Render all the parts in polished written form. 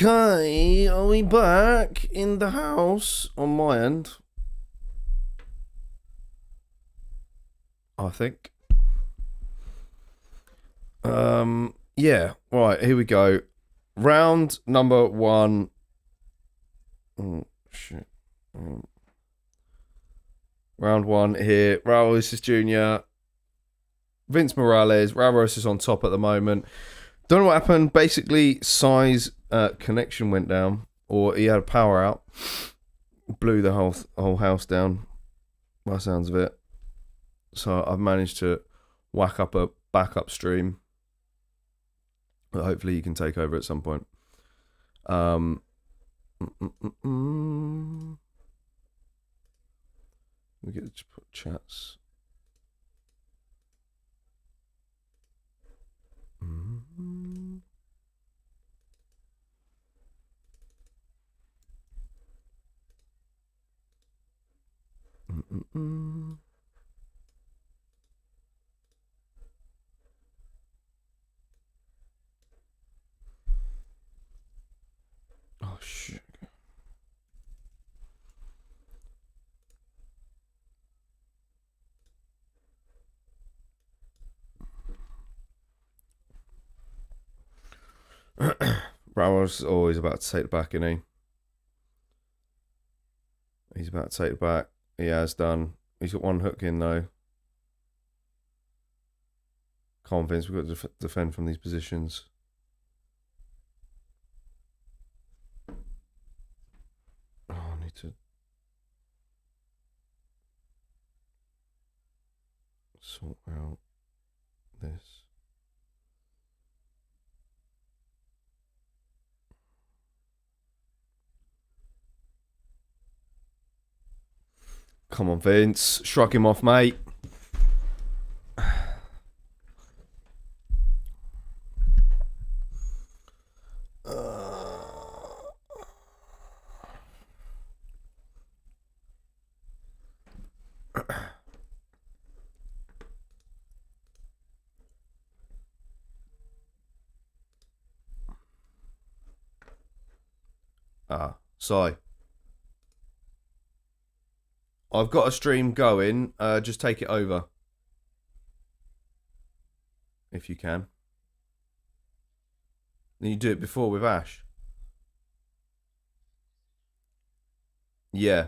Okay, are we back in the house on my end? I think. Yeah, right, here we go. Round number 1. Oh, shit. Round 1 here. Raul, this is Junior. Vince Morales. Raul is on top at the moment. Don't know what happened. Basically, Sai's connection went down, or he had a power out. Blew the whole house down, by the sounds of it. So I've managed to whack up a backup stream. But hopefully you can take over at some point. We get to put chats. Oh shit. Raul's always about to take it back, isn't he? He's about to take it back. He has done. He's got one hook in though. Convince we've got to defend from these positions. Oh, I need to sort out this. Come on, Vince. Shrug him off, mate. Sai. I've got a stream going. Just take it over. If you can. Then you do it before with Ash. Yeah.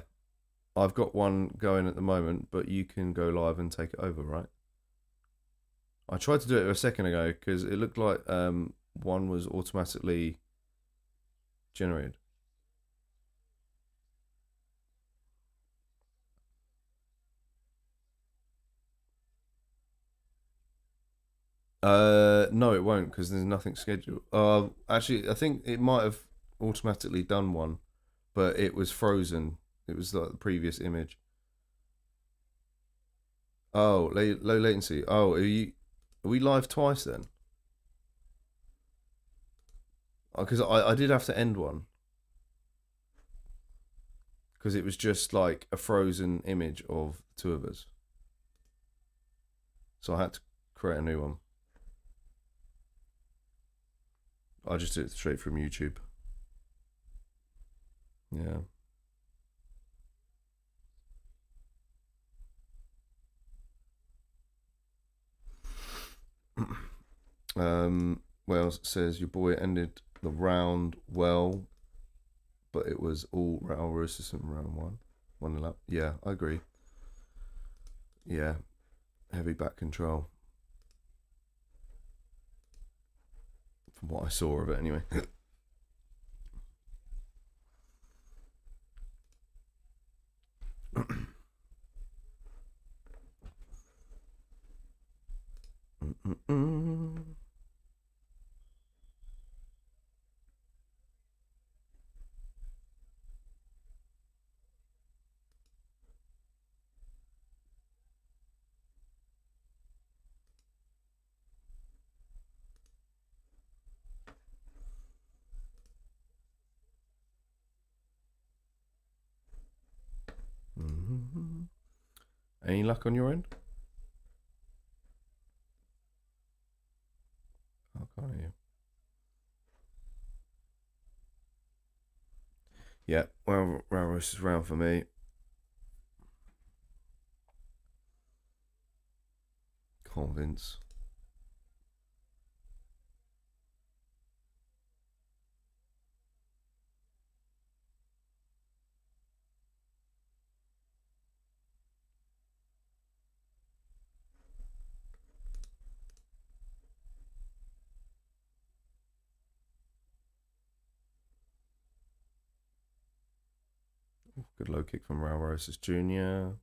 I've got one going at the moment, but you can go live and take it over, right? I tried to do it a second ago because it looked like one was automatically generated. No, it won't because there's nothing scheduled. Actually, I think it might have automatically done one, but it was frozen. It was like the previous image. Oh, low latency. Oh, are we live twice then? Because I did have to end one because it was just like a frozen image of the two of us. So I had to create a new one. I just did it straight from YouTube. Yeah. Wells says your boy ended the round well, but it was all Raul Rosas in round 1 lap. Yeah, I agree. Yeah, heavy back control. From what I saw of it, anyway. Any luck on your end? I can't hear you. Yeah, well, Ramos is round for me. Convince. Good low kick from Raul Rosas Jr.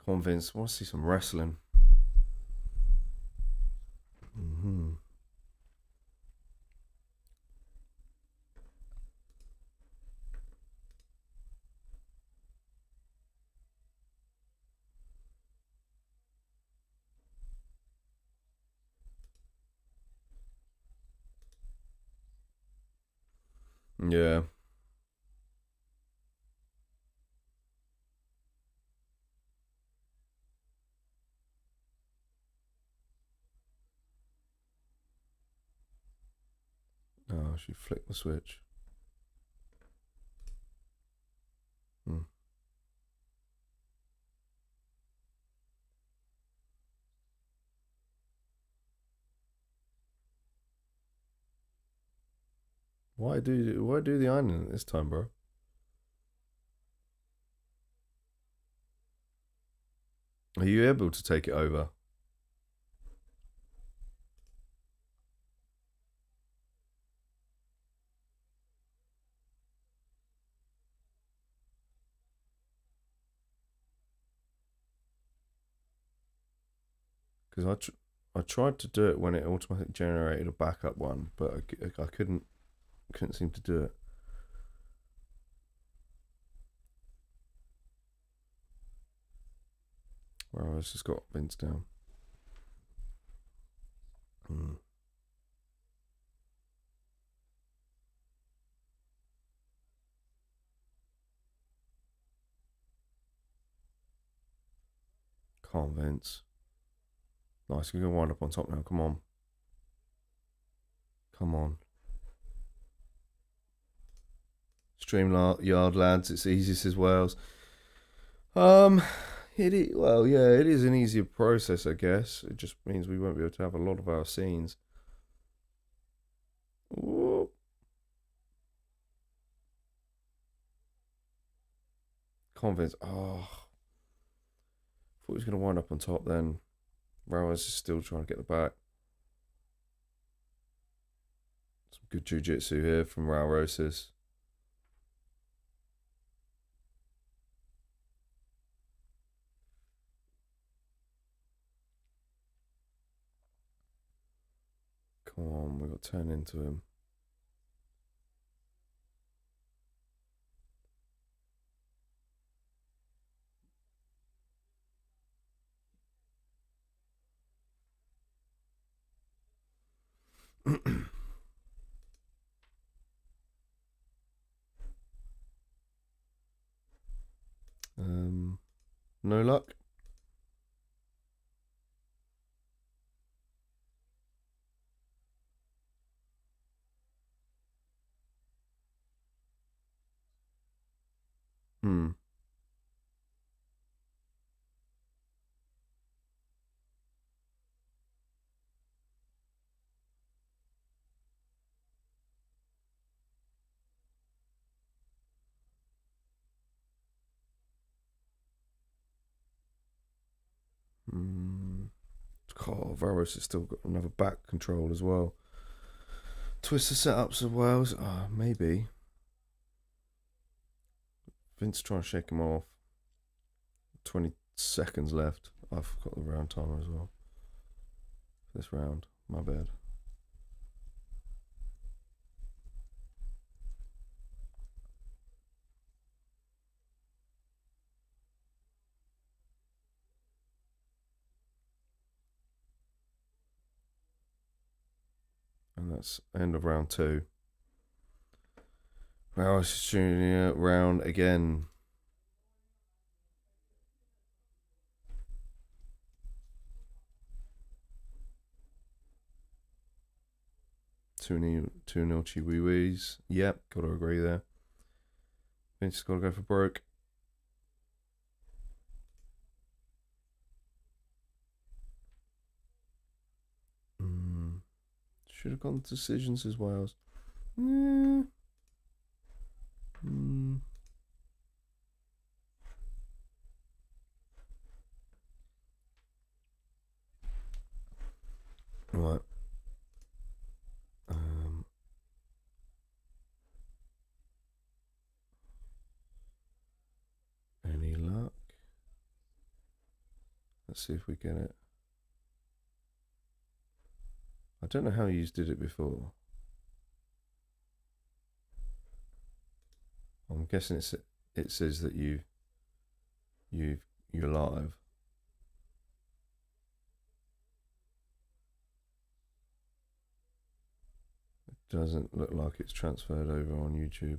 Convince. I want to see some wrestling. Mm-hmm. Yeah. Oh, she flicked the switch. Hmm. Why do the ironing this time, bro? Are you able to take it over? Because I tried to do it when it automatically generated a backup one, but I couldn't seem to do it. Well, I just got Vince down. Hmm. Calm Vince. Nice, you're gonna wind up on top now. Come on. Come on. Stream yard lads, it's easiest as Wales. Well, yeah, it is an easier process, I guess. It just means we won't be able to have a lot of our scenes. Ooh. Convince. Oh, thought he was going to wind up on top then. Rowers is still trying to get the back. Some good jiu-jitsu here from Raul Rosas. Come on, we got to turn into him. No luck. Hmm. Hmm. Oh, Varus has still got another back control as well. Twister setups as well. Maybe. Vince trying to shake him off. 20 seconds left. I've got the round timer as well. This round. My bad. And that's end of round 2. Rosas Jr. round again. Two nil Chihuihuis. Yep, gotta agree there. Vince has got to go for broke. Should have gone to decisions as well. Right. Any luck? Let's see if we get it. I don't know how you did it before. I'm guessing it says that you're live. It doesn't look like it's transferred over on YouTube.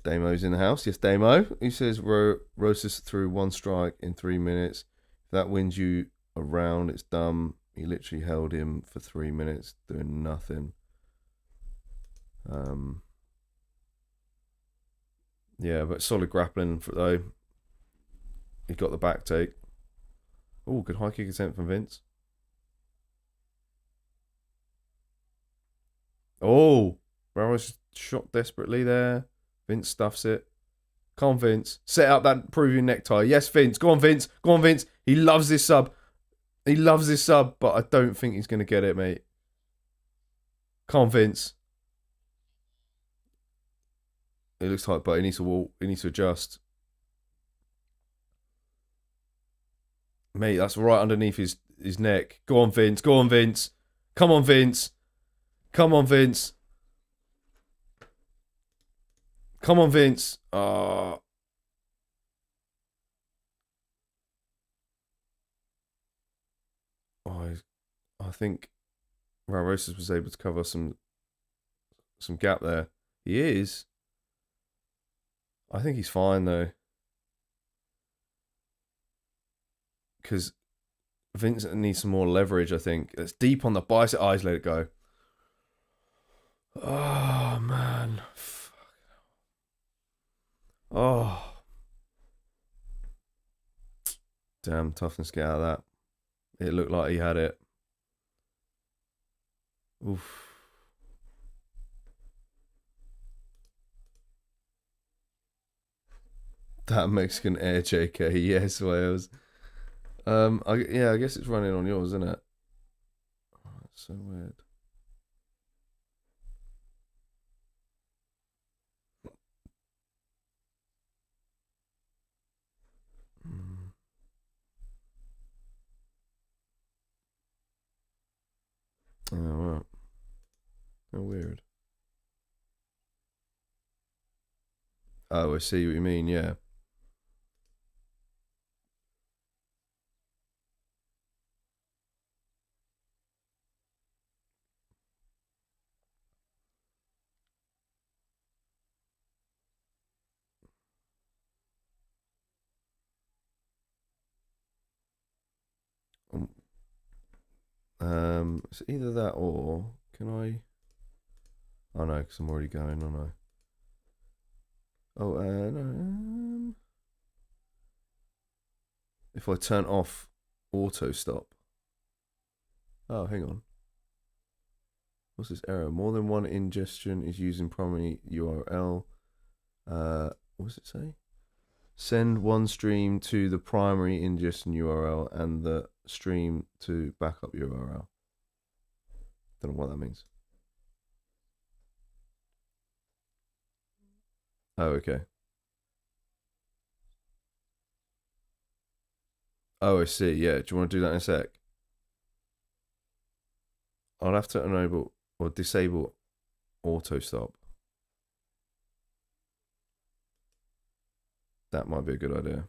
Damo's in the house. Yes, Damo. He says Rosas threw one strike in 3 minutes. If that wins you a round, it's dumb. He literally held him for 3 minutes doing nothing. Yeah, but solid grappling though. He got the back take. Oh, good high kick attempt from Vince. Oh, Ramos shot desperately there. Vince stuffs it. Come on, Vince. Set up that proving necktie. Yes, Vince. Go on, Vince. Go on, Vince. He loves this sub. He loves this sub, but I don't think he's going to get it, mate. Come on, Vince. It looks tight, but he needs to walk. He needs to adjust. Mate, that's right underneath his neck. Go on, Vince. Go on, Vince. Come on, Vince. Come on, Vince. Come on, Vince. I think Rosas was able to cover some gap there. He is. I think he's fine though, because Vince needs some more leverage. I think it's deep on the bicep. Eyes, let it go. Oh man. Oh. Damn, toughness to get out of that. It looked like he had it. Oof. That Mexican air JK, yes, Wales. I guess it's running on yours, isn't it? Oh, that's so weird. Oh, wow. How weird. Oh, I see what you mean, yeah. It's either that or can I? Oh no, because I'm already going, aren't I? Oh, no. If I turn off auto stop. Oh, hang on. What's this error? More than one ingestion is using primary URL. What does it say? Send one stream to the primary ingestion URL and the stream to backup URL. Don't know what that means. Oh, okay. Oh, I see. Yeah. Do you want to do that in a sec? I'll have to enable or disable auto stop. That might be a good idea.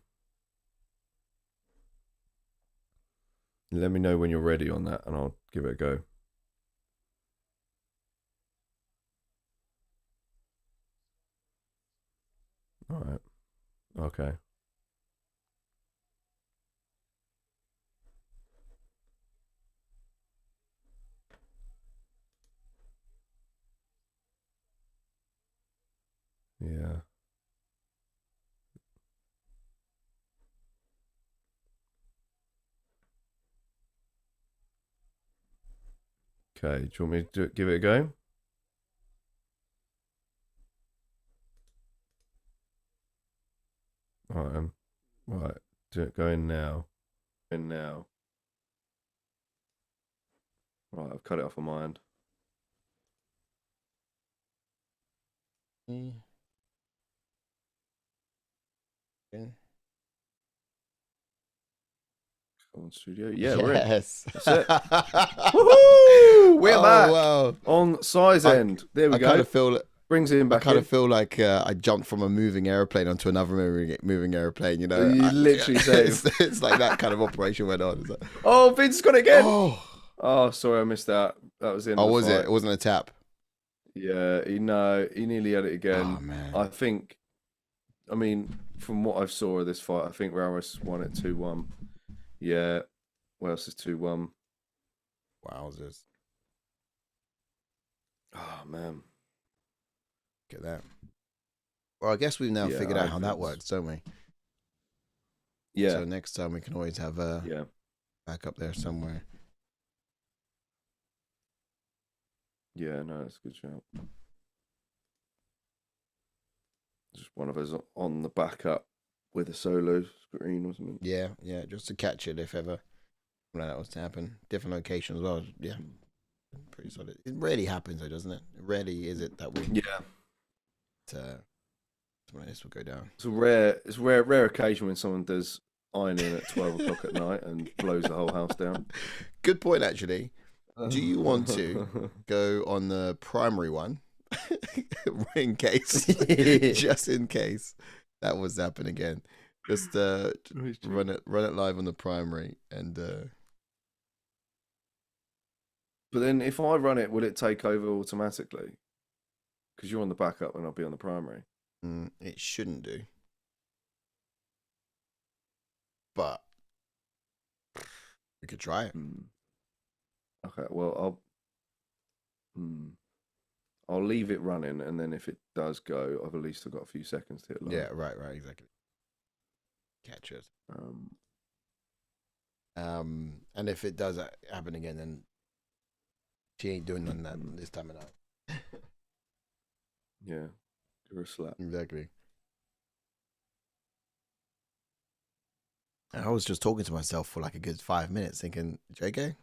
Let me know when you're ready on that, and I'll give it a go. All right. Okay. Yeah. Okay. Do you want me to give it a go? All right. Right. Do it. Go in now. In now. Right. I've cut it off of my end. Yeah. On studio. Yeah, yes. We're in. That's it. Woohoo! We're back. Wow. On size end. There we go. Kind of feel Brings him back. I kind of feel like I jumped from a moving airplane onto another moving airplane. You know, You literally say it's like that kind of operation went on. Like, oh, Vince got it again. Oh, Sorry, I missed that. That was the end. Oh, of the was fight. it? It wasn't a tap. Yeah, he nearly had it again. Oh man. I think. I mean, from what I saw of this fight, I think Ramos won it 2-1. Yeah. What else is 2-1? Wowzers. Oh man. Get that. Well, I guess we've now figured out how that works, don't we? Yeah. So next time we can always have a back up there somewhere. Yeah, no, that's a good shout. Just one of us on the backup with a solo screen or something. Yeah, just to catch it if ever that was to happen. Different location as well. Yeah, pretty solid. It rarely happens though, doesn't it? Rarely is it that we. Yeah. When this will go down. It's a rare occasion when someone does ironing at 12 o'clock at night and blows the whole house down. Good point, actually. Do you want to go on the primary one in case, just in case that was to happen again? Just run it live on the primary and. But then, if I run it, will it take over automatically? Because you're on the backup and I'll be on the primary. It shouldn't do, but we could try it. Okay, well, I'll leave it running, and then if it does go, I've at least got a few seconds to hit live. Yeah, right, exactly. Catch it. And if it does happen again, then she ain't doing none of that this time around. Yeah, give her a slap. Exactly. I was just talking to myself for like a good 5 minutes, thinking, JK,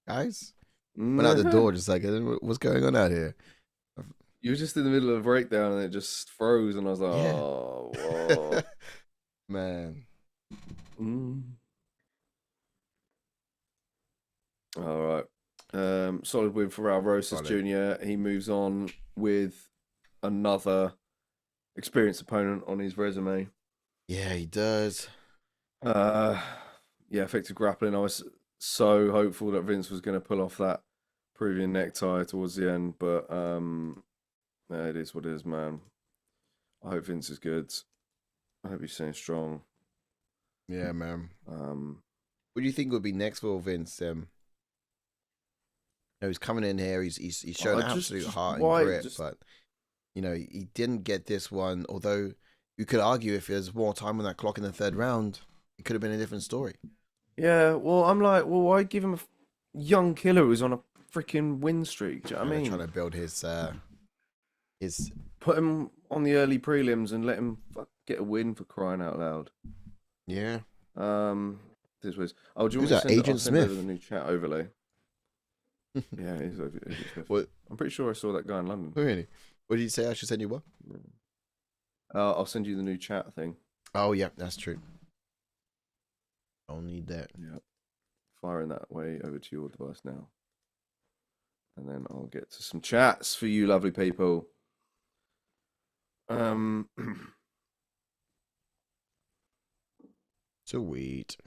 guys, went out the door, just like, what's going on out here? You were just in the middle of a breakdown and it just froze, and I was like, oh, whoa. Man. All right. Solid win for Raul Rosas Jr. He moves on with another experienced opponent on his resume. Yeah, he does. Effective grappling. I was so hopeful that Vince was going to pull off that Peruvian necktie towards the end, but it is what it is, man. I hope Vince is good. I hope he's staying strong. Yeah, man. What do you think would be next for Vince? He's coming in here. He's shown absolute heart and grit, but he didn't get this one. Although you could argue if there's more time on that clock in the third round, it could have been a different story. Yeah, well, I'm like, why give him a young killer who's on a freaking win streak? Do you know what I mean? Trying to build his put him on the early prelims and let him get a win, for crying out loud. Yeah. This was. Oh, do you Who's want that? me to Agent send Smith. over the new chat overlay? Yeah, he's Agent Smith. What? I'm pretty sure I saw that guy in London. Really? What did you say? I should send you what? I'll send you the new chat thing. Oh yeah, that's true. I'll need that. Yeah. Firing that way over to your device now. And then I'll get to some chats for you lovely people. Sweet.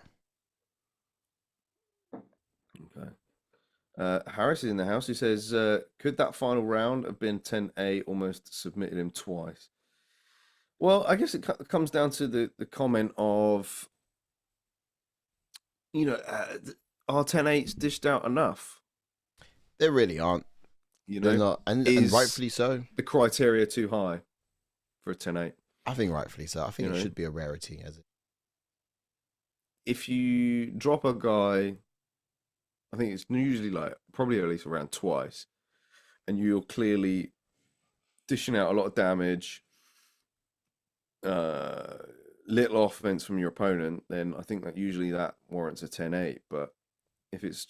Harris is in the house. He says, could that final round have been 10-8, almost submitted him twice? Well, I guess it comes down to the comment of, are 10-8s dished out enough? They really aren't. They're not, and rightfully so. The criteria too high for a 10-8? I think rightfully so. I think it should be a rarity. If you drop a guy, I think it's usually probably at least around twice, and you're clearly dishing out a lot of damage, little offense from your opponent, then I think that usually that warrants a 10-8. But if it's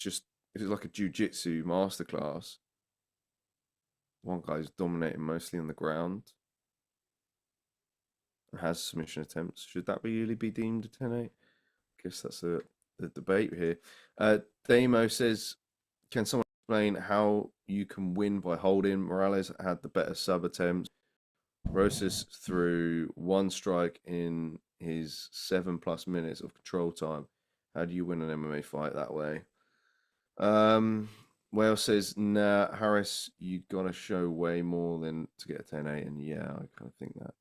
like a jiu-jitsu masterclass, one guy's dominating mostly on the ground and has submission attempts, should that really be deemed a 10-8? I guess that's the debate here. Damo says, can someone explain how you can win by holding? Morales had the better sub attempts. Rosas threw one strike in his 7+ minutes of control time. How do you win an MMA fight that way? Wales says, nah, Harris, you gotta show way more than to get a 10-8. And yeah, I kind of think that.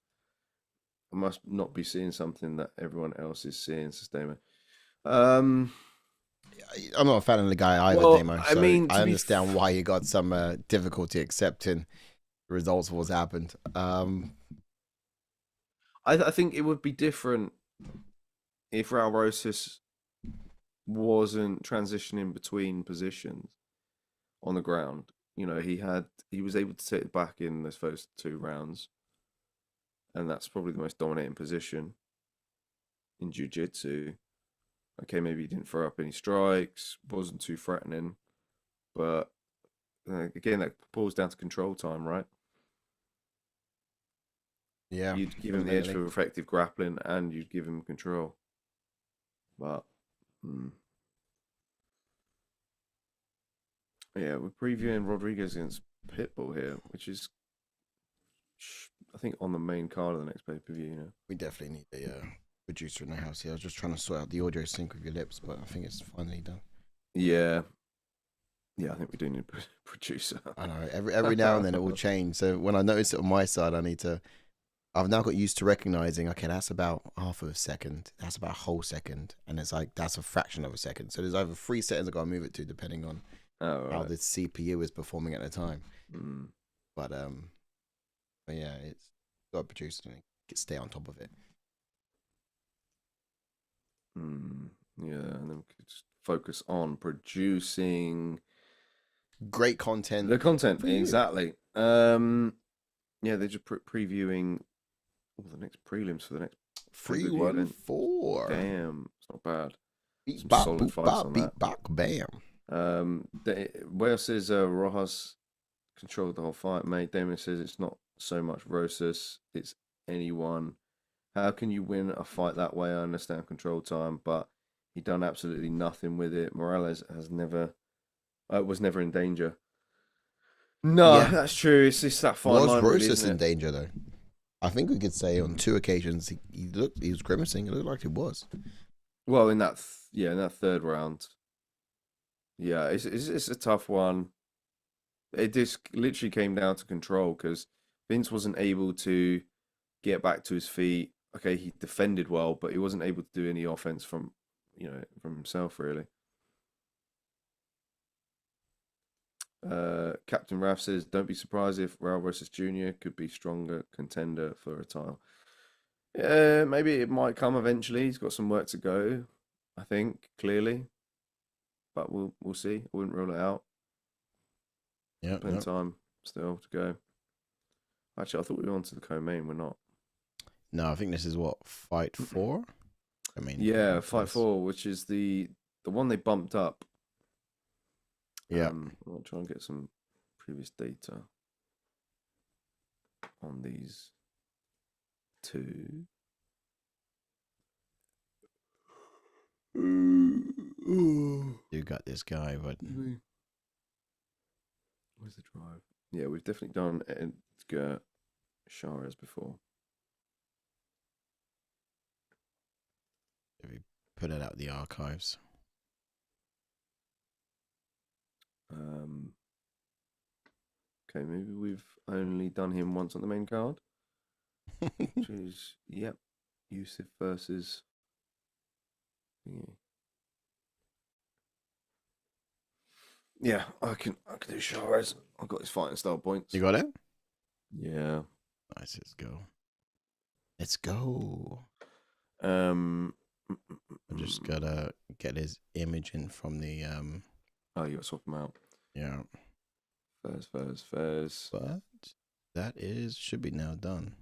I must not be seeing something that everyone else is seeing, says Damo. I'm not a fan of the guy either, Damo. So I understand why you got some difficulty accepting the results of what's happened. I think it would be different if Raul Rosas wasn't transitioning between positions on the ground. He was able to take it back in those first 2 rounds, and that's probably the most dominating position in jiu-jitsu. Okay, maybe he didn't throw up any strikes, wasn't too threatening, but again, that boils down to control time, right? Yeah, you'd give him the edge for effective grappling, and you'd give him control. But yeah, we're previewing Rodríguez against Pitbull here, which is, I think, on the main card of the next pay-per-view. We definitely need a producer in the house here. I was just trying to sort out the audio sync with your lips, but I think it's finally done. Yeah, I think we do need a producer. I know. Every now and then it will change. So when I notice it on my side, I've now got used to recognizing, okay, that's about half of a second, that's about a whole second, and it's like that's a fraction of a second. So there's over 3 seconds I've got to move it to, depending on how the CPU is performing at the time. But yeah, it's got a producer to stay on top of it. Yeah, and then we could just focus on producing great content. The content, exactly. Yeah, they're just previewing all the next prelims for the next 314. Damn, it's not bad. Beat back, boop, bop, beat back, bam. Wales says Rojas controlled the whole fight, mate. Damon says it's not so much Rosas, it's anyone. How can you win a fight that way? I understand control time, but he done absolutely nothing with it. Morales was never in danger. No, yeah. That's true. It's just that fine line. Was Rosas in danger though? I think we could say on 2 occasions he was grimacing. It looked like he was. Well, in that third round. Yeah, it's a tough one. It just literally came down to control because Vince wasn't able to get back to his feet. Okay, he defended well, but he wasn't able to do any offense from himself really. Captain Raf says, don't be surprised if Raul versus Jr. could be stronger contender for a title. Maybe it might come eventually. He's got some work to go, I think, clearly. But we'll see. I wouldn't rule it out. Yeah. Plenty of time still to go. Actually, I thought we were on to the co-main. We're not. No, I think this is what, Fight 4? I mean, yeah, Fight 4, which is the one they bumped up. Yeah. I'll try and get some previous data on these two. You got this guy, but where's the drive? Yeah, we've definitely done Edgar Chairez before. If we put it out the archives. Okay, maybe we've only done him once on the main card, which is Yusuf versus. Yeah, I can do Chairez. I've got his fighting style points. You got it? Yeah. Nice. Let's go. Let's go. I just gotta get his image in from the Oh, you gotta swap him out. Yeah. Fairs. But that should be now done.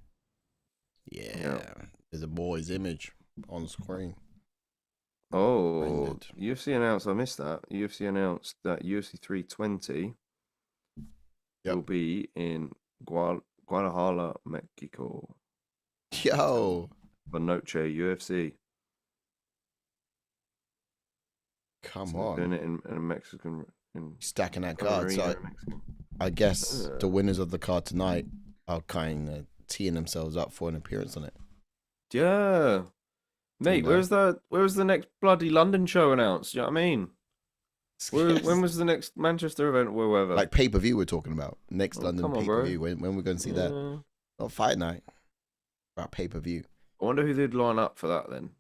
Yeah. There's a boy's image on screen. Oh, Branded. UFC announced. I missed that. UFC announced that UFC 320 will be in Guadalajara, Mexico. Yo. For Noche UFC. Come on. Doing it in a Mexican. Stacking that card. So I guess the winners of the card tonight are kind of teeing themselves up for an appearance on it. Yeah. Mate, where's the next bloody London show announced? You know what I mean? When was the next Manchester event or wherever? Like pay-per-view we're talking about. Next London pay-per-view. When we're going to see that? Not fight night. About pay-per-view. I wonder who they'd line up for that then.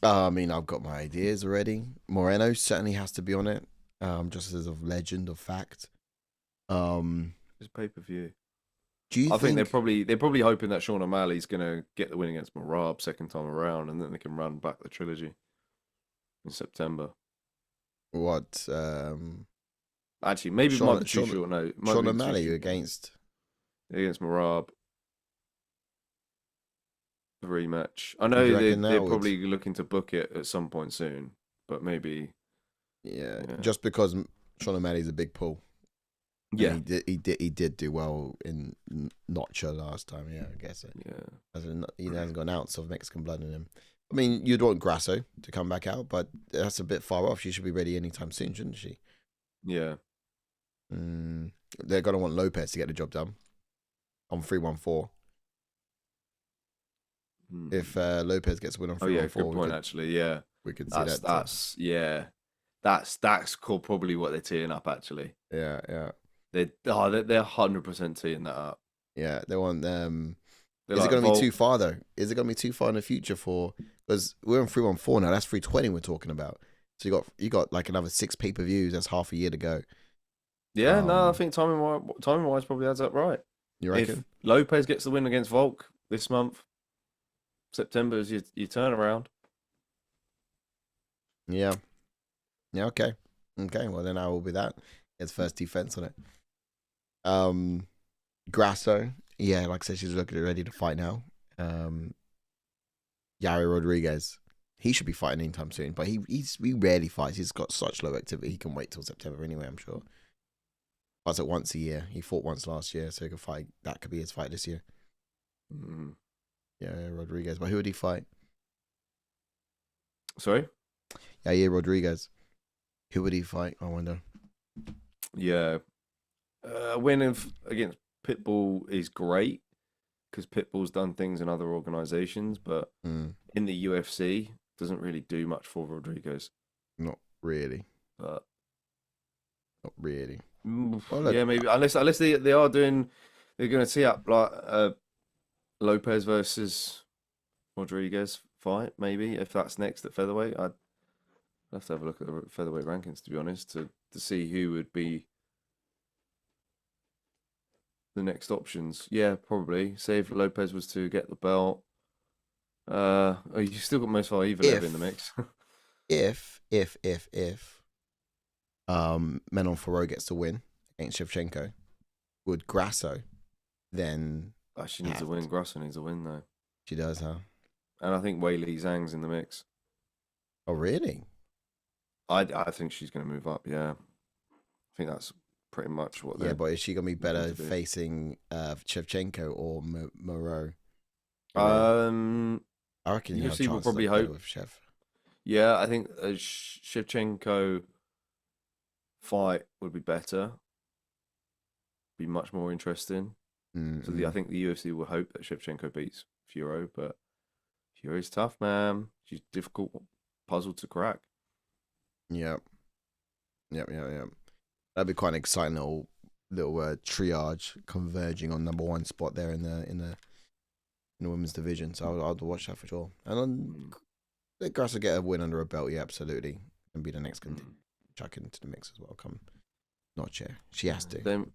I mean, I've got my ideas already. Moreno certainly has to be on it. Just as a legend of fact. It's pay-per-view. I think they're probably hoping that Sean O'Malley's gonna get the win against Marab second time around, and then they can run back the trilogy in September. What? Actually, maybe it might be too short. No, Sean O'Malley against Marab. The rematch. I know they're probably looking to book it at some point soon, but maybe. Yeah. Just because Sean O'Malley's a big pull. Yeah, he did do well in Notcher last time. Yeah, I guess. He hasn't got an ounce of Mexican blood in him. I mean, you'd want Grasso to come back out, but that's a bit far off. She should be ready anytime soon, shouldn't she? Yeah. They're gonna want Lopez to get the job done on 314. If Lopez gets a win on 314, good point. Actually, yeah, we could see that. That's probably what they're teeing up. Actually, yeah. They're 100% teeing that up. Yeah, they want Is it going to be too far though? Is it going to be too far in the future because we're on 314 now? That's 320 we're talking about. So you got like another 6 pay-per-views. That's half a year to go. Yeah, no, I think timing wise probably adds up right. You reckon? If Lopez gets the win against Volk this month, September is your turnaround. Yeah. Yeah. Okay. Well, then I will be that. It's first defense on it. Grasso, yeah, like I said, she's looking ready to fight now. Yair Rodríguez, he should be fighting anytime soon, but he rarely fights. He's got such low activity. He can wait till September anyway, I'm sure. Fights it once a year. He fought once last year, so he could fight. That could be his fight this year. Yeah, Rodríguez. But who would he fight? Sorry? Yair Rodríguez. Who would he fight? I wonder. Yeah. Winning against Pitbull is great because Pitbull's done things in other organizations, but in the UFC doesn't really do much for Rodríguez. Not really. But not really. Well, yeah, maybe unless they're going to tee up like Lopez versus Rodríguez fight, maybe if that's next at featherweight. I'd have to have a look at the featherweight rankings to be honest to see who would be the next options. Yeah, probably. Say if Lopez was to get the belt. You still got Most Evil in the mix. if Manon Ferro gets to win against Shevchenko with Grasso, then she needs a win. Grasso needs a win though. She does, huh? And I think Weili Zhang's in the mix. Oh, really? I think she's going to move up. Yeah, I think that's pretty much what. Yeah, but is she going to be better facing Shevchenko or Moreau? I reckon UFC will probably hope with Shev. Yeah, I think a Shevchenko fight would be better. Be much more interesting. So I think the UFC will hope that Shevchenko beats Furo, but Furo's tough, man. She's a difficult puzzle to crack. Yeah. Yep. That'd be quite an exciting little triage converging on number one spot there in the women's division. So I'll watch that for sure. And on Grass will get a win under a belt, yeah, absolutely, and be the next chuck into the mix as well. Come, not chair. She has to.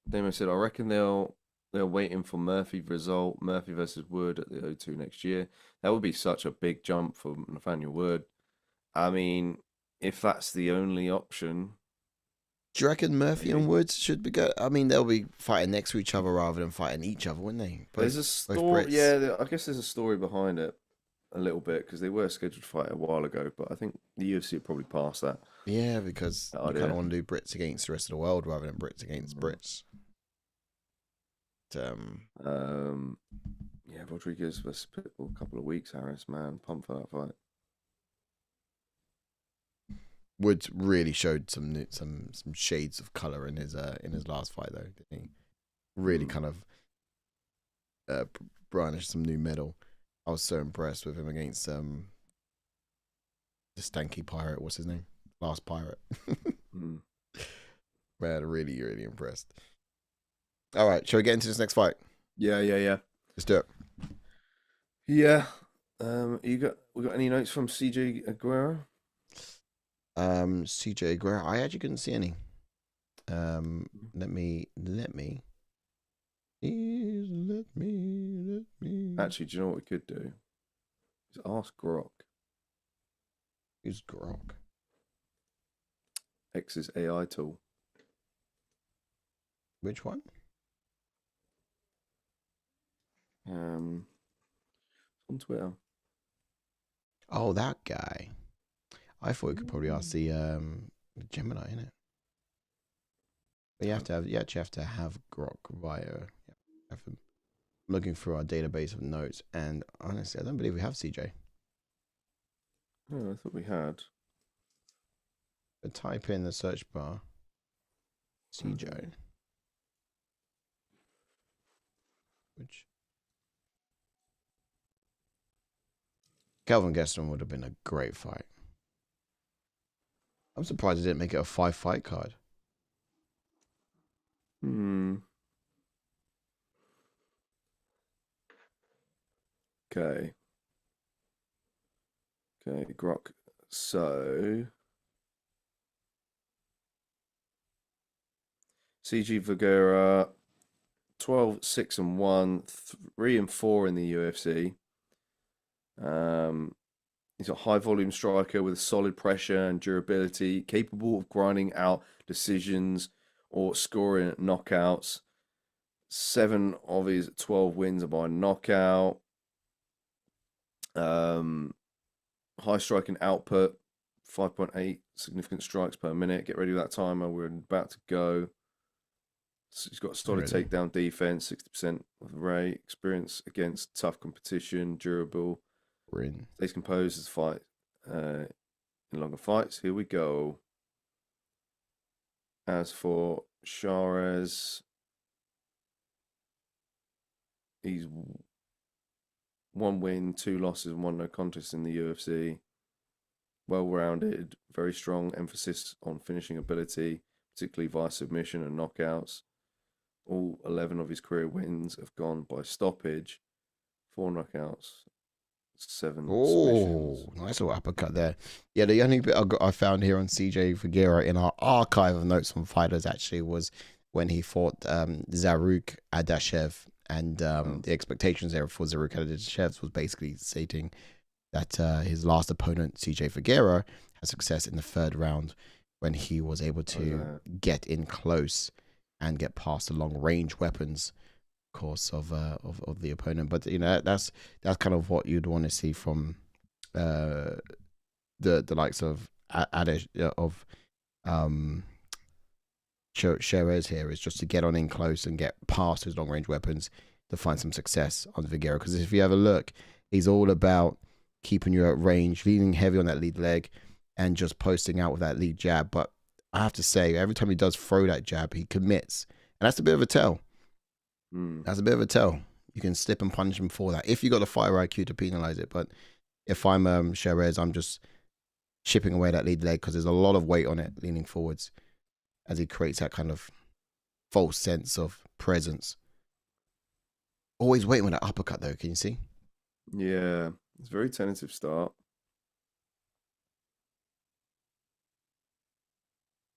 Damo said, I reckon they're waiting for Murphy result. Murphy versus Wood at the O2 next year. That would be such a big jump for Nathaniel Wood. I mean, if that's the only option. Do you reckon Murphy and Woods should be good? I mean, they'll be fighting next to each other rather than fighting each other, wouldn't they? There's a story. Yeah, I guess there's a story behind it a little bit because they were scheduled to fight a while ago, but I think the UFC would probably pass that. Yeah, because you kind of want to do Brits against the rest of the world rather than Brits against Brits. Yeah, Rodríguez versus Pitbull, a couple of weeks. Harris, man, pumped for that fight. Woods really showed some shades of color in his last fight though, didn't he? Really kind of brandished some new metal. I was so impressed with him against the stanky pirate. What's his name? Last pirate. Man, really, really impressed. All right, shall we get into this next fight? Yeah. Let's do it. Yeah. We got any notes from CJ Aguero? CJ Aguero, I actually couldn't see any. Let me. Actually, do you know what we could do? Is ask Grok. Who's Grok? X's AI tool. Which one? On Twitter. Oh, that guy. I thought you could probably ask the Gemini, innit? But you actually have to have Grok via. I'm looking through our database of notes, and honestly, I don't believe we have CJ. Oh, I thought we had. But type in the search bar CJ. Which Kelvin Gastelum would have been a great fight. I'm surprised they didn't make it a 5-fight card. Okay, Grok. So, CG Vergara, 12-6-1, 3-4 in the UFC. He's a high volume striker with solid pressure and durability, capable of grinding out decisions or scoring knockouts. 7 of his 12 wins are by knockout. High striking output, 5.8 significant strikes per minute. Get ready with that timer. We're about to go. So he's got a solid takedown defense, 60% of the rate. Experience against tough competition, durable. Stays composed as fight in longer fights. Here we go. As for Chairez, he's 1 win, 2 losses, and 1 no contest in the UFC. Well-rounded, very strong emphasis on finishing ability, particularly via submission and knockouts. All 11 of his career wins have gone by stoppage. 4 knockouts, 7 submissions. Nice little uppercut there. Yeah, the only bit I found here on CJ Vergara in our archive of notes from fighters actually was when he fought Zaruk Adashev. And the expectations there for Zaruk Adashev was basically stating that his last opponent, CJ Vergara, had success in the 3rd round when he was able to get in close and get past the long range weapons, of course, of the opponent. But you know, that's kind of what you'd want to see from the likes of Chairez here, is just to get on in close and get past his long range weapons to find some success on Vergara. Because if you have a look, he's all about keeping you at range, leaning heavy on that lead leg, and just posting out with that lead jab. But I have to say, every time he does throw that jab, he commits, and that's a bit of a tell. That's a bit of a tell. You can slip and punish him for that if you got the fire IQ to penalize it. But if I'm Chairez, I'm just chipping away that lead leg because there's a lot of weight on it leaning forwards as he creates that kind of false sense of presence. Always waiting with that uppercut though, can you see? Yeah, it's a very tentative start.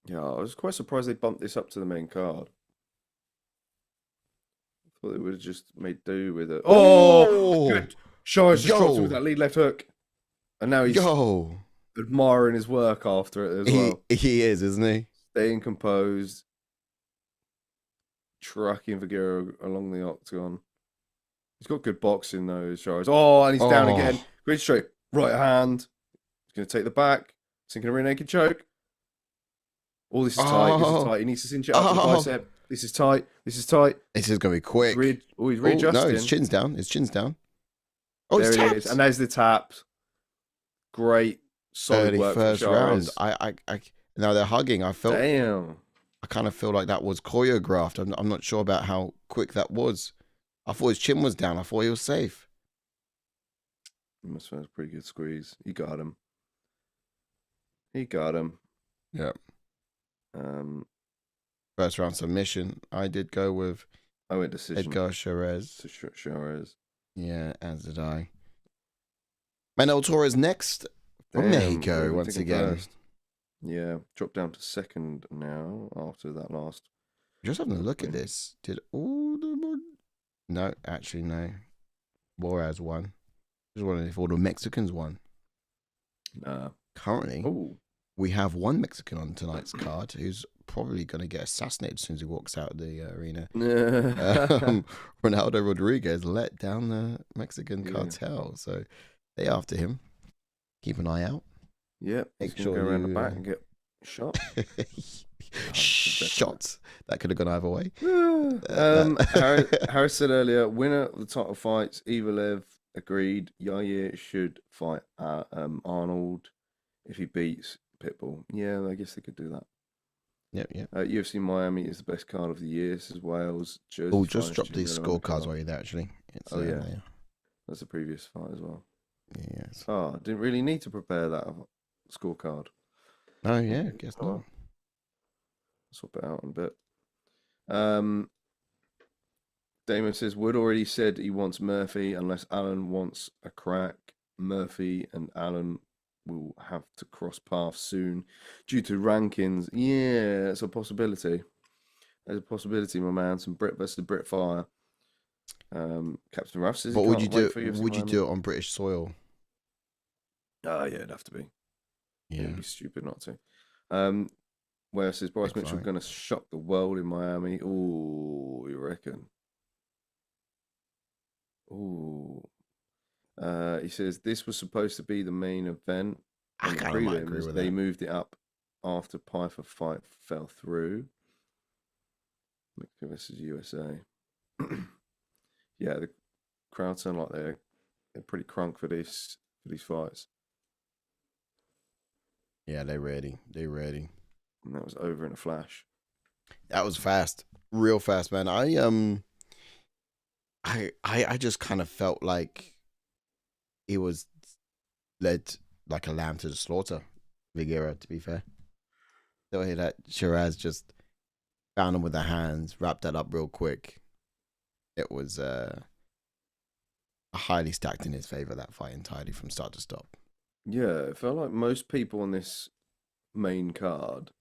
Yeah, I was quite surprised they bumped this up to the main card. I thought they would have just made do with it. Oh, good. Chairez just dropped him with that lead left hook. And now he's admiring his work after it as well. He is, isn't he? Staying composed. Tracking Vergara along the octagon. He's got good boxing though, Chairez. Oh, and he's down again. Great straight. Right hand. He's going to take the back. Sinking a rear naked choke. Oh, this is tight. This is tight. He needs to cinch it up to the bicep. This is tight. This is tight. This is going to be quick. He's readjusting. No, his chin's down. His chin's down. Oh, there it is. And there's the tap. Great. Solid work first for round. Now they're hugging. I kind of feel like that was choreographed. I'm not sure about how quick that was. I thought his chin was down. I thought he was safe. He must have had a pretty good squeeze. He got him. Yeah. First round submission. I did go with decision. Edgar Chairez. Chairez. Yeah, as did I. Manuel Torres next from Mexico once again. First. Yeah, dropped down to second now after that last. Just having a look at this. No, actually no. Borjas won. Just wondering if all the Mexicans won. Nah. Currently, we have one Mexican on tonight's card who's probably going to get assassinated as soon as he walks out of the arena. Ronaldo Rodríguez let down the Mexican cartel, so they after him. Keep an eye out. Yep. Make sure go around the back and get shot. Shots. That could have gone either way. Harris said earlier, winner of the title fights, Evelev agreed. Yair should fight Arnold if he beats Pitbull. Yeah, I guess they could do that. Yeah. UFC Miami is the best card of the year. This is Wales. Oh, just drop these scorecards while you're there, actually. Yeah. That's the previous fight as well. Yes. Oh, didn't really need to prepare that scorecard. Oh, yeah, I guess not. Swap it out in a bit. Damon says, Wood already said he wants Murphy unless Allen wants a crack. Murphy and Allen will have to cross paths soon due to rankings. Yeah, it's a possibility. There's a possibility, my man. Some Brit versus Brit fire. Captain Ruff says, but would you do it on British soil? Yeah, it'd have to be. Yeah, it'd be stupid not to. Where says Boris Mitchell going to shock the world in Miami? Oh, you reckon? Oh, he says this was supposed to be the main event. I kind of might agree with they that. moved it up after Pyfer fight fell through. Mexico versus USA. Yeah, the crowd sound like they're pretty crunk for these fights. Yeah, they're ready. And that was over in a flash. That was fast, real fast, man. I just kind of felt like he was led like a lamb to the slaughter. Vergara, to be fair, the way that Chairez just found him with the hands, wrapped that up real quick. It was highly stacked in his favor, that fight entirely from start to stop. Yeah, it felt like most people on this main card,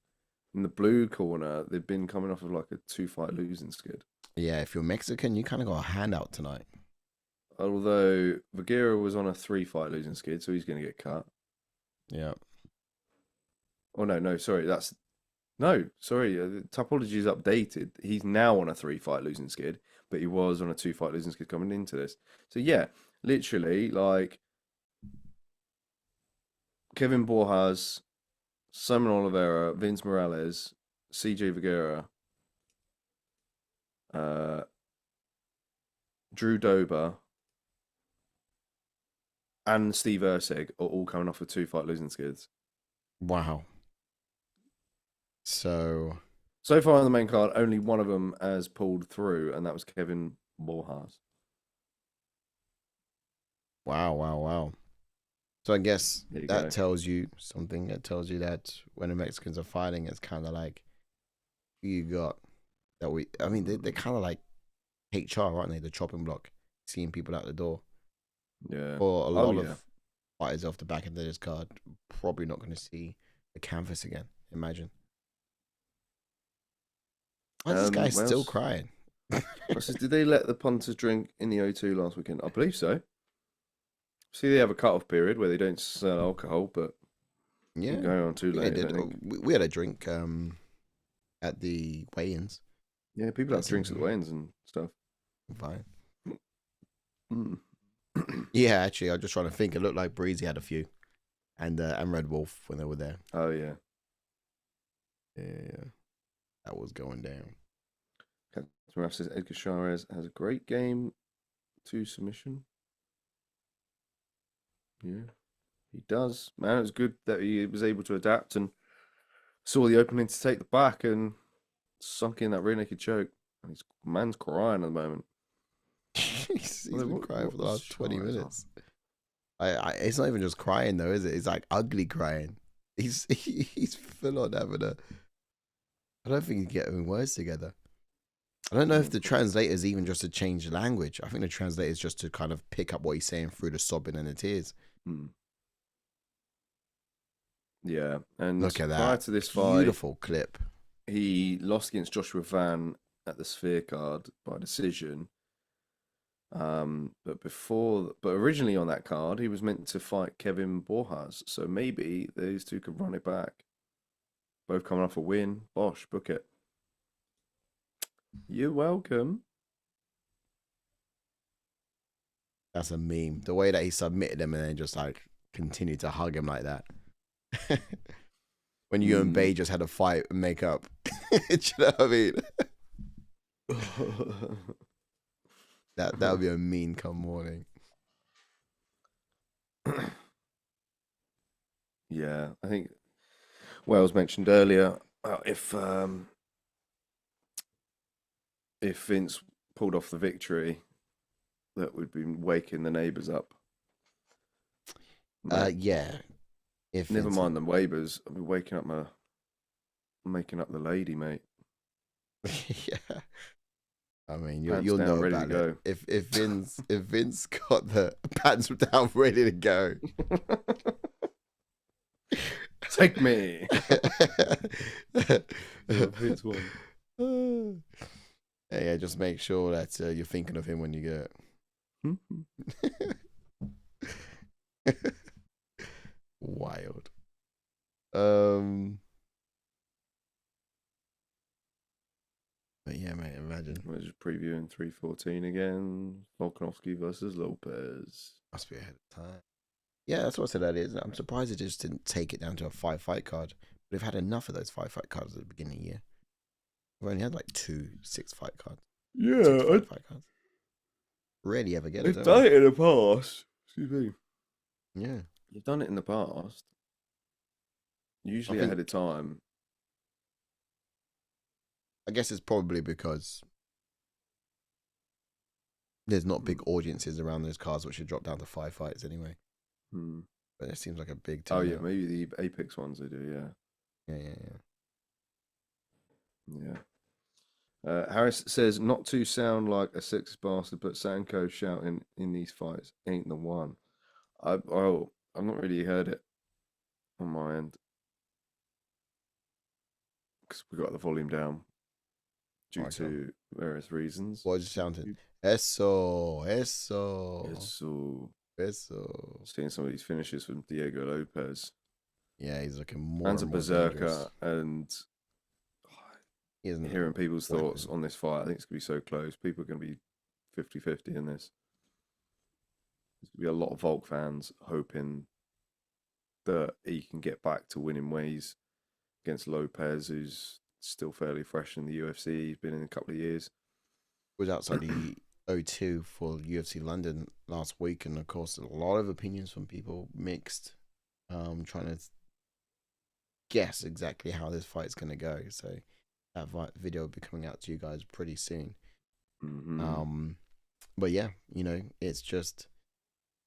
in the blue corner, they've been coming off of like a 2-fight losing skid. Yeah, if you're Mexican, you kind of got a handout tonight. Although Vergara was on a 3-fight losing skid, so he's going to get cut. Yeah. Oh, no, sorry. Topology is updated. He's now on a 3-fight losing skid, but he was on a 2-fight losing skid coming into this. So, yeah, literally, like, Kevin Borjas, Saimon Oliveira, Vince Morales, CJ Vergara, Drew Dober, and Steve Erceg are all coming off of 2-fight losing skids. Wow. So far on the main card, only one of them has pulled through, and that was Kevin Borjas. Wow. So I guess There you that go. tells you something. That tells you that when the Mexicans are fighting, it's kind of like who you got that we. I mean, they're kind of like HR, aren't they? The chopping block, seeing people out the door. Yeah. For a Oh, lot yeah. of fighters off the back end of this card, probably not going to see the canvas again. Imagine. Why is this guy still crying? Did they let the punters drink in the O2 last weekend? I believe so. See, they have a cut-off period where they don't sell alcohol, but Yeah, going on too late. they did. We had a drink at the weigh-ins. Yeah, people have drinks at the weigh-ins and stuff. Fine. Mm. Yeah, actually, I was just trying to think. It looked like Breezy had a few, and Red Wolf when they were there. Oh yeah, Yeah, that was going down. Captain says Edgar Chairez has a great game to submission. Yeah, he does. Man, it was good that he was able to adapt and saw the opening to take the back and sunk in that rear naked choke. And his man's crying at the moment. he's been crying for the last 20 minutes. It's not even just crying though, is it? It's like ugly crying. He's full on having a. I don't think he's getting words together. I don't know if the translator's even just to change language. I think the translator's just to kind of pick up what he's saying through the sobbing and the tears. Yeah, and look at that. Prior to this fight, beautiful clip. He lost against Joshua Van at the Sphere card by decision. But originally on that card, he was meant to fight Kevin Borjas. So maybe these two could run it back. Both coming off a win. Bosh, book it. You're welcome. That's a meme. The way that he submitted him and then just like continued to hug him like that. When you and Bay just had a fight and make up. Do you know what I mean? that would be a meme come morning. Yeah, I think Wells mentioned earlier, if Vince pulled off the victory, that would be waking the neighbours up. Yeah. If never mind the neighbours, I'll be making up the lady, mate. Yeah. I mean, you'll know about it. If Vince got the pants down ready to go. Take me. Vince won. Yeah, just make sure that you're thinking of him when you get it. Wild. But yeah, mate, imagine. We're just previewing 314 again. Volkanovski versus Lopez. Must be ahead of time. Yeah, that's what I said earlier. I'm surprised it just didn't take it down to a 5-fight card. But they've had enough of those 5-fight cards at the beginning of the year. We've only had like 2 6-fight cards. Yeah, 6 5-fight cards. Rarely ever get it. They've done it in the past. Excuse me. Yeah. You've done it in the past. Usually ahead of time. I guess it's probably because there's not big audiences around those cards, which should drop down to 5 fights anyway. But it seems like a big turnout. Oh yeah, maybe the Apex ones they do. Yeah. Harris says not to sound like a sexist bastard, but Sanko shouting in these fights ain't the one. I've not really heard it on my end because we got the volume down due to various reasons. What was you shouting? Eso. Seeing some of these finishes from Diego Lopez. Yeah, he's looking more and and a more berserker, dangerous. and hearing people's thoughts on this fight, I think it's going to be so close. People are going to be 50-50 in this. There's going to be a lot of Volk fans hoping that he can get back to winning ways against Lopez, who's still fairly fresh in the UFC. He's been in a couple of years. Was outside the O2 for UFC London last week, and of course, a lot of opinions from people mixed, trying to guess exactly how this fight's going to go. So that video will be coming out to you guys pretty soon. But yeah, it's just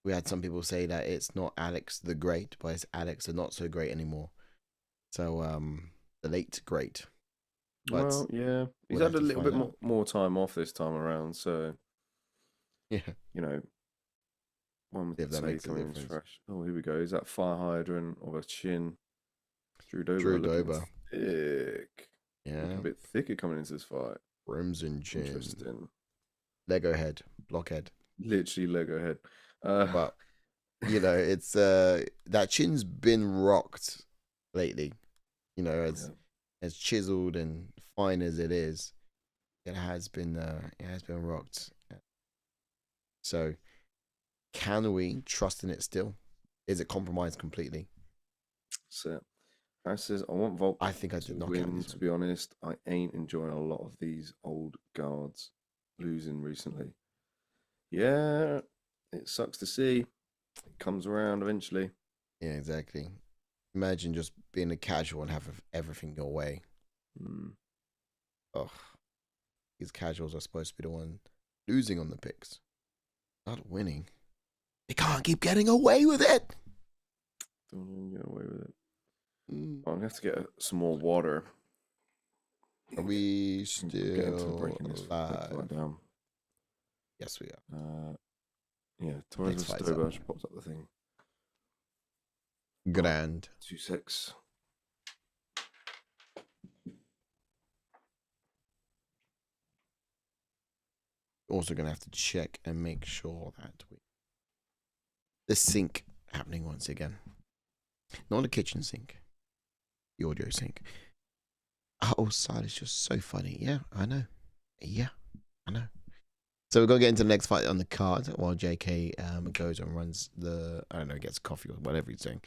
we had some people say that it's not Alex the Great, but it's Alex the not so great anymore. So the late great. But Well, yeah, he's we'll had have a to little find bit out. more time off this time around, so Yeah, you know, one if would that say makes a coming in difference. fresh. Oh, here we go. Is that fire hydrant or a chin? Drew Dober Drew looking Dober. thick. Looking Yeah. a bit thicker coming into this fight. Crimson Chin. Interesting. Lego head. Blockhead. Literally Lego head. But it's that chin's been rocked lately. Yeah. As chiseled and fine as it is, it has been rocked. So can we trust in it still? Is it compromised completely? So I says I want Volk I think I to did not count win. this To one. be honest, I ain't enjoying a lot of these old guards losing recently. Yeah, it sucks to see. It comes around eventually. Yeah, exactly. Imagine just being a casual and have everything your way. Mm. Ugh. These casuals are supposed to be the one losing on the picks, not winning. They can't keep getting away with it. Don't even get away with it. Mm. I'm gonna have to get some more water. Are we Getting to still breaking this alive? fight down. Yes, we are. Yeah, Torres Next vs. fight's Dober. up. I just popped up the thing. Grand. 2-6. Also gonna have to check and make sure that the sync happening once again. Not the kitchen sink. The audio sync. Outside is just so funny. Yeah, I know. Yeah, I know. So we're gonna get into the next fight on the card while JK goes and runs gets coffee or whatever he's doing.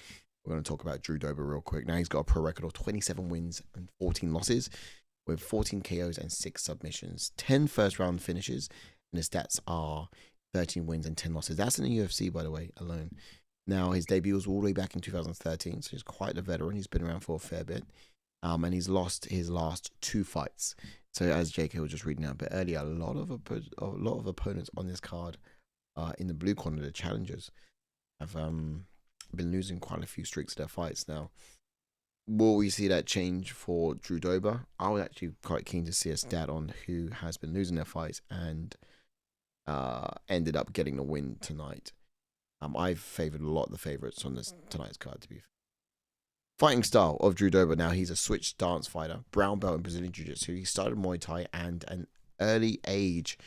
We're gonna talk about Drew Dober real quick. Now he's got a pro record of 27 wins and 14 losses, with 14 KOs and 6 submissions, 10 first round finishes, and his stats are 13 wins and 10 losses. That's in the UFC, by the way, alone. Now his debut was all the way back in 2013, so he's quite a veteran. He's been around for a fair bit. And he's lost his last 2 fights. So as JK was just reading out a bit earlier, a lot of opponents on this card, in the blue corner, the challengers, have been losing quite a few streaks of their fights. Now, will we see that change for Drew Dober? I was actually quite keen to see a stat on who has been losing their fights and ended up getting the win tonight. I've favored a lot of the favorites on this tonight's card, to be fair. Fighting style of Drew Dober. Now he's a switch stance fighter, brown belt in Brazilian Jiu-Jitsu. He started Muay Thai and an early age.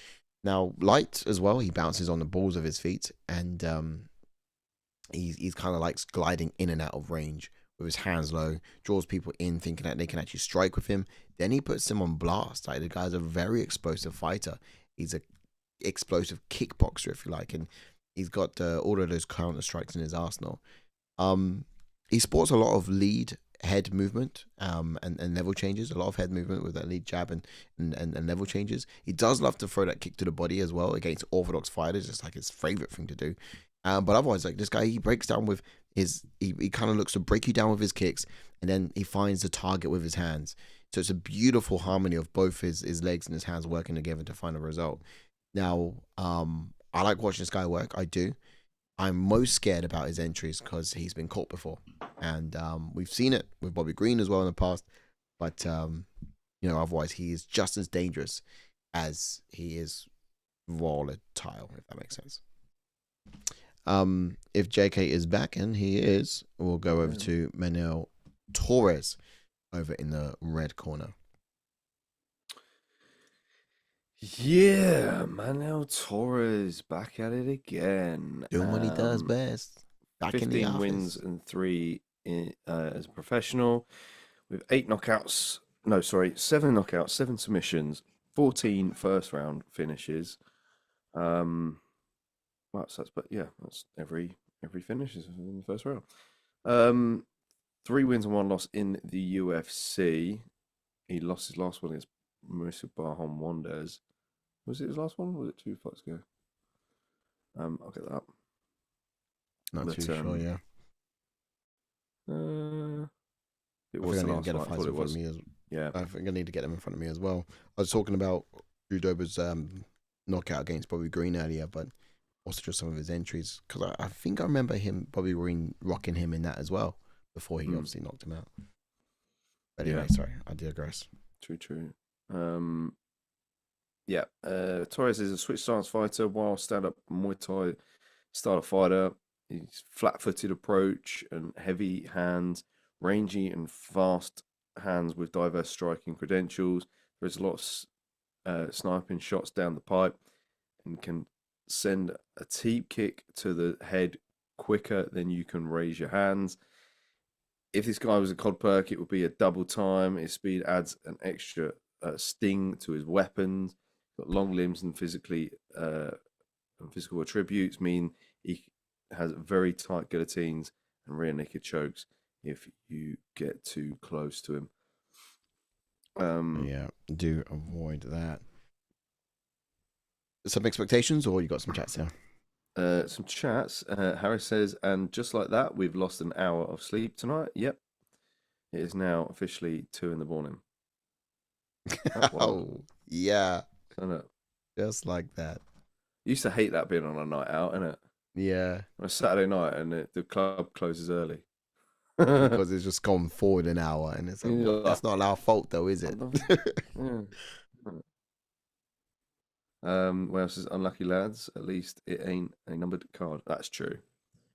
Now light as well. He bounces on the balls of his feet, and he's kind of likes gliding in and out of range with his hands low. Draws people in, thinking that they can actually strike with him. Then he puts them on blast. Like, the guy's a very explosive fighter. He's a explosive kickboxer, if you like, and he's got all of those counter strikes in his arsenal. He sports a lot of lead head movement and level changes, a lot of head movement with that lead jab and level changes. He does love to throw that kick to the body as well against orthodox fighters. It's like his favorite thing to do. But otherwise, like, this guy, he breaks down with he kind of looks to break you down with his kicks, and then he finds the target with his hands. So it's a beautiful harmony of both his legs and his hands working together to find a result. Now, I like watching this guy work. I do. I'm most scared about his entries because he's been caught before, and we've seen it with Bobby Green as well in the past. But otherwise he is just as dangerous as he is volatile, if that makes sense. If JK is back, and he is, we'll go over to Manuel Torres over in the red corner. Yeah, Manuel Torres back at it again. Doing what he does best. Back in the 15 office. wins and 3 as a professional, with 7 knockouts, 7 submissions, 14 first round finishes. That's every finish is in the first round. 3 wins and 1 loss in the UFC. He lost his last one against Mauricio Barjon Wanderers. Was it his last one? Or was it 2 fights ago? I'll get that up. Not too sure, yeah. It was the last get a fight. fight in front of me Yeah. I think I need to get them in front of me as well. I was talking about Drew Dober's knockout against Bobby Green earlier, but also just some of his entries, because I think I remember him probably rocking him in that as well before he obviously knocked him out. But anyway, sorry, I digress. True. Torres is a switch stance fighter, while stand-up Muay Thai style fighter. He's flat-footed approach and heavy hands, rangy and fast hands with diverse striking credentials. There's a lot of sniping shots down the pipe and can send a teep kick to the head quicker than you can raise your hands. If this guy was a COD perk, it would be a double time. His speed adds an extra sting to his weapons. Got long limbs and physical attributes mean he has very tight guillotines and rear naked chokes if you get too close to him. Do avoid that. Some expectations, or you got some chats here? Some chats. Harris says, and just like that, we've lost an hour of sleep tonight. Yep. It is now officially 2 a.m. Oh, yeah. Isn't it? Just like that. Used to hate that being on a night out, innit? Yeah. On a Saturday night and the club closes early. Because it's just gone forward an hour, and it's like, well, that's not our fault, though, is it? What else is unlucky lads? At least it ain't a numbered card. That's true.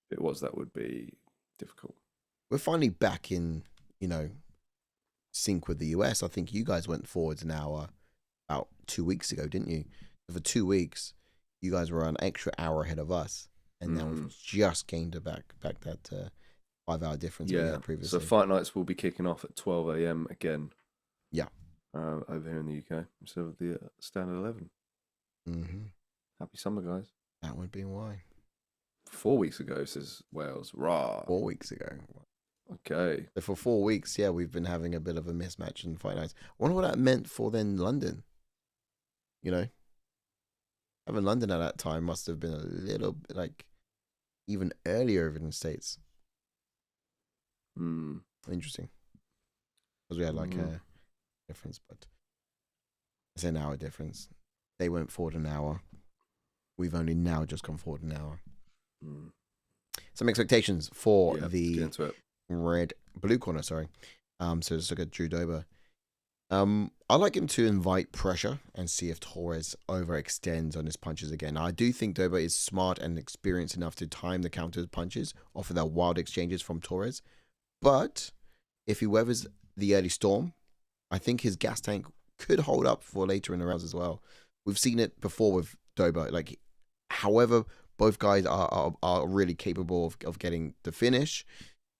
If it was, that would be difficult. We're finally back in, sync with the US. I think you guys went forwards an hour about 2 weeks ago, didn't you? For 2 weeks, you guys were an extra hour ahead of us, and now we've just gained back that 5-hour difference we had previously. So fight nights will be kicking off at 12 a.m. again. Yeah. Over here in the UK instead of the standard 11. Mm-hmm. Happy summer, guys. That would be why. 4 weeks ago, says Wales. Rah. 4 weeks ago. Okay. So for 4 weeks, we've been having a bit of a mismatch in fight nights. I wonder what that meant for then London. Having London at that time must have been a little bit like even earlier over in the States. Interesting. Because we had like a difference, but it's an hour difference. They went forward an hour. We've only now just come forward an hour. Some expectations for the blue corner, sorry. So let's look at Drew Dober. I like him to invite pressure and see if Torres overextends on his punches again. I do think Dober is smart and experienced enough to time the counter punches off of their wild exchanges from Torres. But if he weathers the early storm, I think his gas tank could hold up for later in the rounds as well. We've seen it before with Dober. However, both guys are really capable of getting the finish.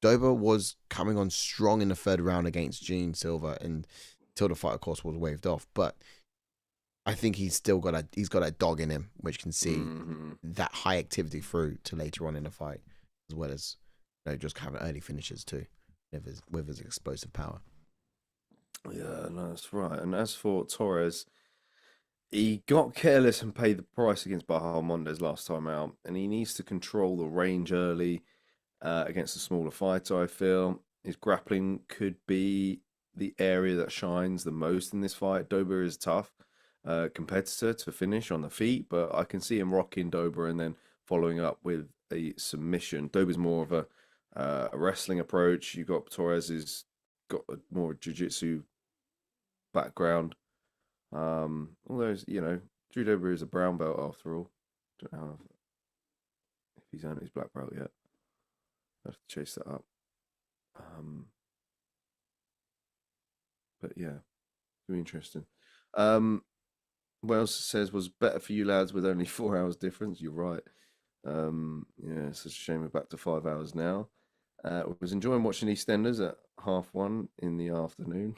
Dober was coming on strong in the third round against Gene Silva until the fight, of course, was waved off. But I think he's got a dog in him, which can see that high activity through to later on in the fight, as well as just having early finishes too, with his explosive power. Yeah, no, that's right. And as for Torres, he got careless and paid the price against Bahamondes last time out, and he needs to control the range early against a smaller fighter, I feel. His grappling could be the area that shines the most in this fight. Dober is tough competitor to finish on the feet, but I can see him rocking Dober and then following up with a submission. Dober's more of a wrestling approach. You've got Torres who's got a more jiu-jitsu background. Although, Drew Dober is a brown belt after all. Don't know if he's earned his black belt yet. I have to chase that up. But yeah, very interesting. Wells says was better for you lads with only 4 hours difference. You're right. It's a shame we're back to 5 hours now. I was enjoying watching EastEnders at 1:30 in the afternoon.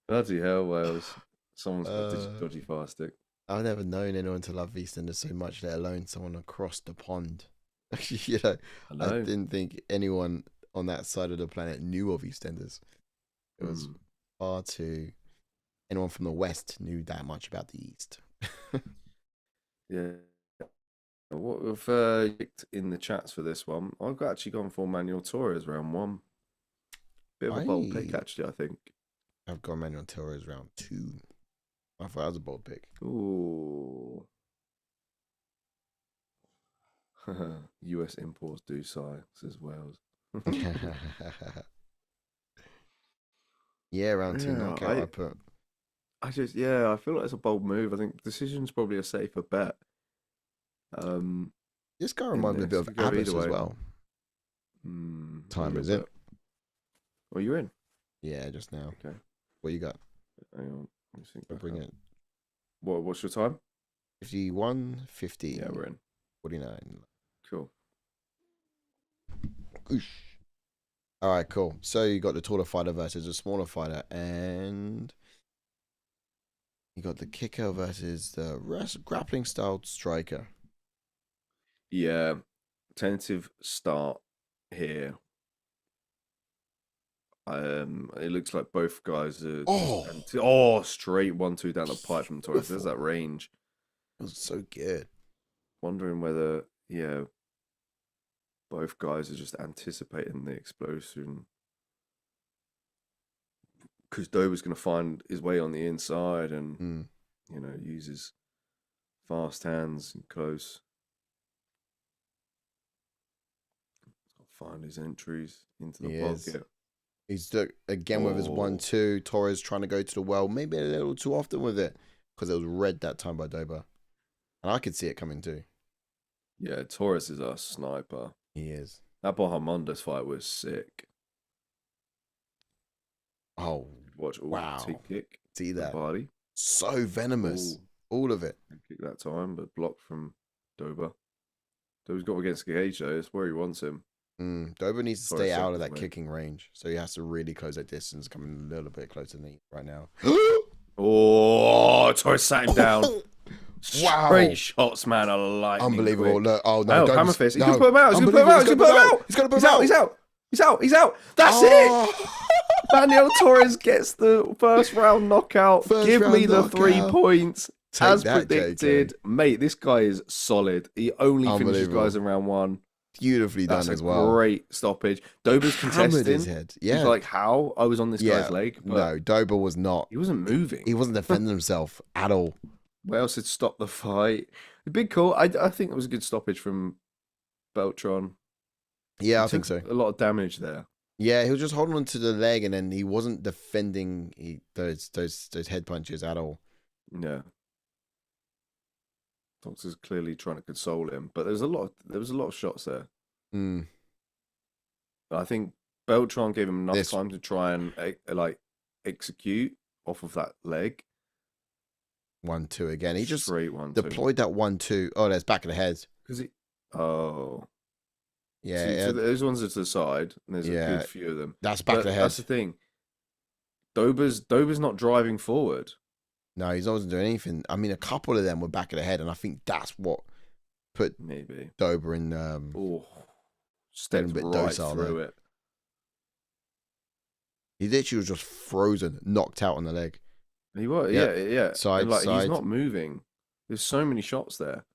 Bloody hell, Wales. Someone's got a dodgy fire stick. I've never known anyone to love EastEnders so much, let alone someone across the pond. I didn't think anyone on that side of the planet knew of EastEnders. It was far too... Anyone from the West knew that much about the East. Yeah. What we've in the chats for this one, I've actually gone for Manuel Torres round 1. Bit of a bold pick, actually, I think. I've got Manuel Torres round 2. I thought that was a bold pick. Ooh. US imports do sigh, says Wales. Yeah, round 2 knockout. I feel like it's a bold move. I think decision's probably a safer bet. This guy reminds me a bit of Abbas as well. Time is it? Oh, you're in? Yeah, just now. Okay. What you got? Hang on. Let me think. I'll bring it. What's your time? 51, 50. Yeah, we're in. 49. Cool. Oosh. All right, cool. So you got the taller fighter versus a smaller fighter, and you got the kicker versus the grappling style striker. Yeah, tentative start here. It looks like both guys are straight 1-2 down the pipe from Torres. There's that range. It was so good. Wondering whether both guys are just anticipating the explosion. Because Dober's going to find his way on the inside and, use his fast hands and close. Find his entries into the pocket. He's again with his 1-2. Torres trying to go to the well, maybe a little too often with it because it was read that time by Dober. And I could see it coming too. Yeah, Torres is a sniper. He is. That Borjas fight was sick. Oh, wow. Kick. See that? Body. So venomous. All of it. Kick that time, but blocked from Dober. Dober's got against Gage, though. That's where he wants him. Dober needs to stay out of that kicking range. So he has to really close that distance, coming a little bit closer than he right now. Torres sat him down. Wow. Straight shots, man. Unbelievable. Quick. Look, Hammer fist. He's going to put him out. He's going to put him out. He's going to put him out. He's going to put him out. He's out. That's it. Manuel Torres gets the first round knockout. Give me the 3 points. As predicted. Mate, this guy is solid. He only finishes guys in round 1. Beautifully done as well. Great stoppage. Dober's contesting. His head. Yeah. He's like, how? I was on this guy's leg. But no, Dober was not. He wasn't moving. He wasn't defending himself at all. Wales had stopped the fight. A big call. I think it was a good stoppage from Beltran. Yeah, I think so. A lot of damage there. Yeah, he was just holding on to the leg, and then he wasn't defending those head punches at all. Yeah. Doctor's clearly trying to console him, but there was a lot of shots there. I think Beltran gave him enough time to try and execute off of that leg. 1-2 again. He just straight 1-2. Deployed that 1-2. Oh, there's back of the head. Yeah. So those ones are to the side, and there's a good few of them. That's back of the head. That's the thing. Dober's not driving forward. No, he's not doing anything. I mean, a couple of them were back of the head, and I think that's what put Dober in. Stepped a bit docile through it. He literally was just frozen, knocked out on the leg. He was, yeah. Side. He's not moving. There's so many shots there.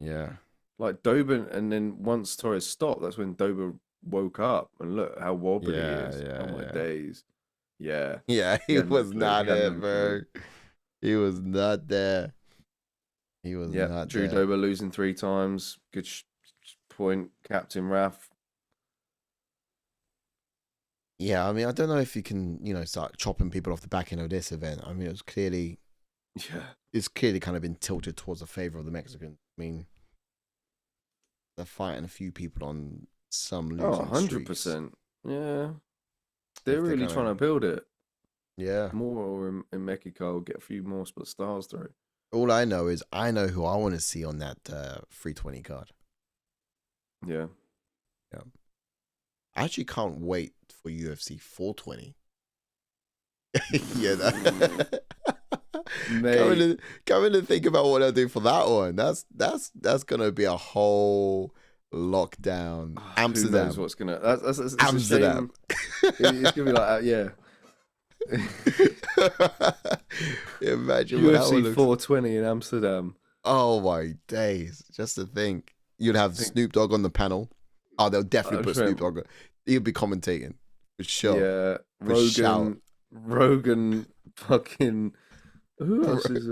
Yeah. Like Dober, and then once Torres stopped, that's when Dober woke up and look how wobbly he is. Oh my days. Yeah. Yeah, he was not there, bro. He was not there. He was not Drew there. Dober losing 3 times. Good point, Captain Raf. Yeah, I mean, I don't know if you can, start chopping people off the back end of this event. I mean, it's clearly kind of been tilted towards the favor of the Mexicans. I mean, they're fighting a few people on some losing 100%. streaks. Yeah. They're really trying to build it. Yeah. More in Mexico, get a few more split stars through. All I know is I know who I want to see on that 320 card. Yeah. Yeah. I actually can't wait for UFC 420. Coming to think about what I'll do for that one. That's gonna be a whole lockdown. Amsterdam. Who knows what's gonna? That's Amsterdam. It's gonna be like that. Yeah. Imagine UFC 420 in Amsterdam. Oh my days! Just to think, you'd have Snoop Dogg on the panel. Oh, they'll definitely put Snoop Dogg on. He'll be commentating for sure. Yeah, Rogan, fucking. Who else is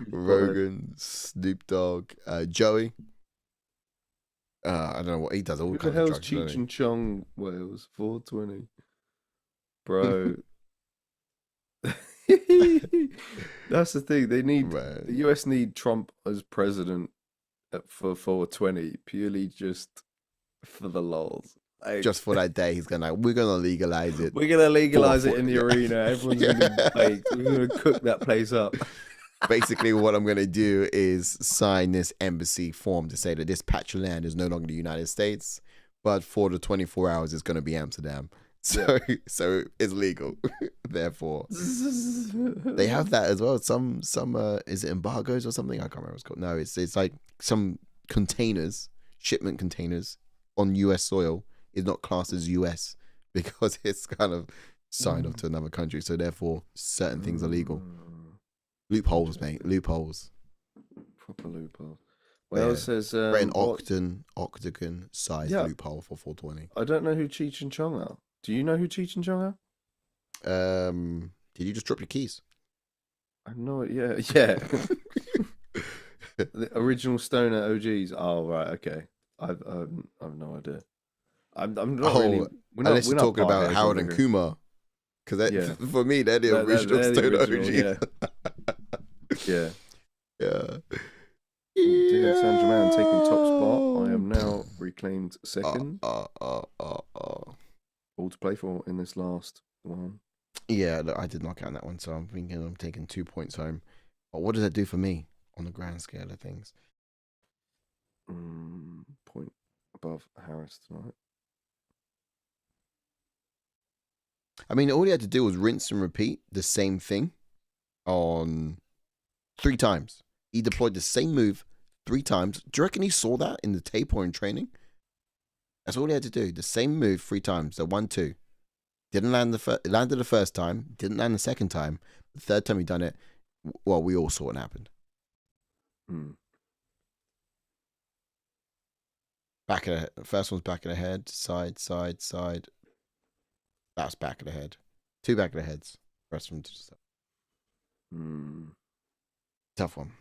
Rogan, Snoop Dogg, Joey. I don't know what he does. All Who the kinds of hell's drugs. Doesn't Cheech he? and Chong Wales 420? Bro. That's the thing. They need Man. the US need Trump as president for 420 purely just for the lols. Like, Just for that day, he's gonna we're gonna legalize it. we're gonna legalize it in the 440, yeah. arena. Everyone's gonna be baked. We're gonna cook that place up. Basically, what I'm gonna do is sign this embassy form to say that this patch of land is no longer the United States, but for the 24 hours, it's gonna be Amsterdam. So, so it's legal. Therefore, they have that as well. Some is it embargoes or something? I can't remember what it's called. No, it's like some containers, shipment containers on US soil is not classed as US because it's kind of signed off to another country. So therefore, certain things are legal. Loopholes, mate. Loopholes. Proper loophole. Well, it says An octagon size loophole for 420. I don't know who Cheech and Chong are. Do you know who Cheech and Chong are? Did you just drop your keys? I know it. Yeah. The original Stoner OGs. Oh right, okay. I've no idea. I'm not really. Unless you're talking about Howard and Kumar, because for me they're the original Stoner OGs. Yeah. Yeah. Dear San Germain taking top spot. I am now reclaimed second. All to play for in this last one. Yeah, look, I did knock out that one, so I'm thinking I'm taking 2 points home. But what does that do for me on the grand scale of things? Point above Harris tonight. I mean, all he had to do was rinse and repeat the same thing on 3 times. He deployed the same move 3 times. Do you reckon he saw that in the tape or in training? That's all he had to do. The same move 3 times. So 1-2. Didn't land landed the first time. Didn't land the second time. The third time he done it, well, we all saw what happened. Back of the first one's back of the head. Side. That's back of the head. 2 back of the heads. Rest from to the side. Tough one.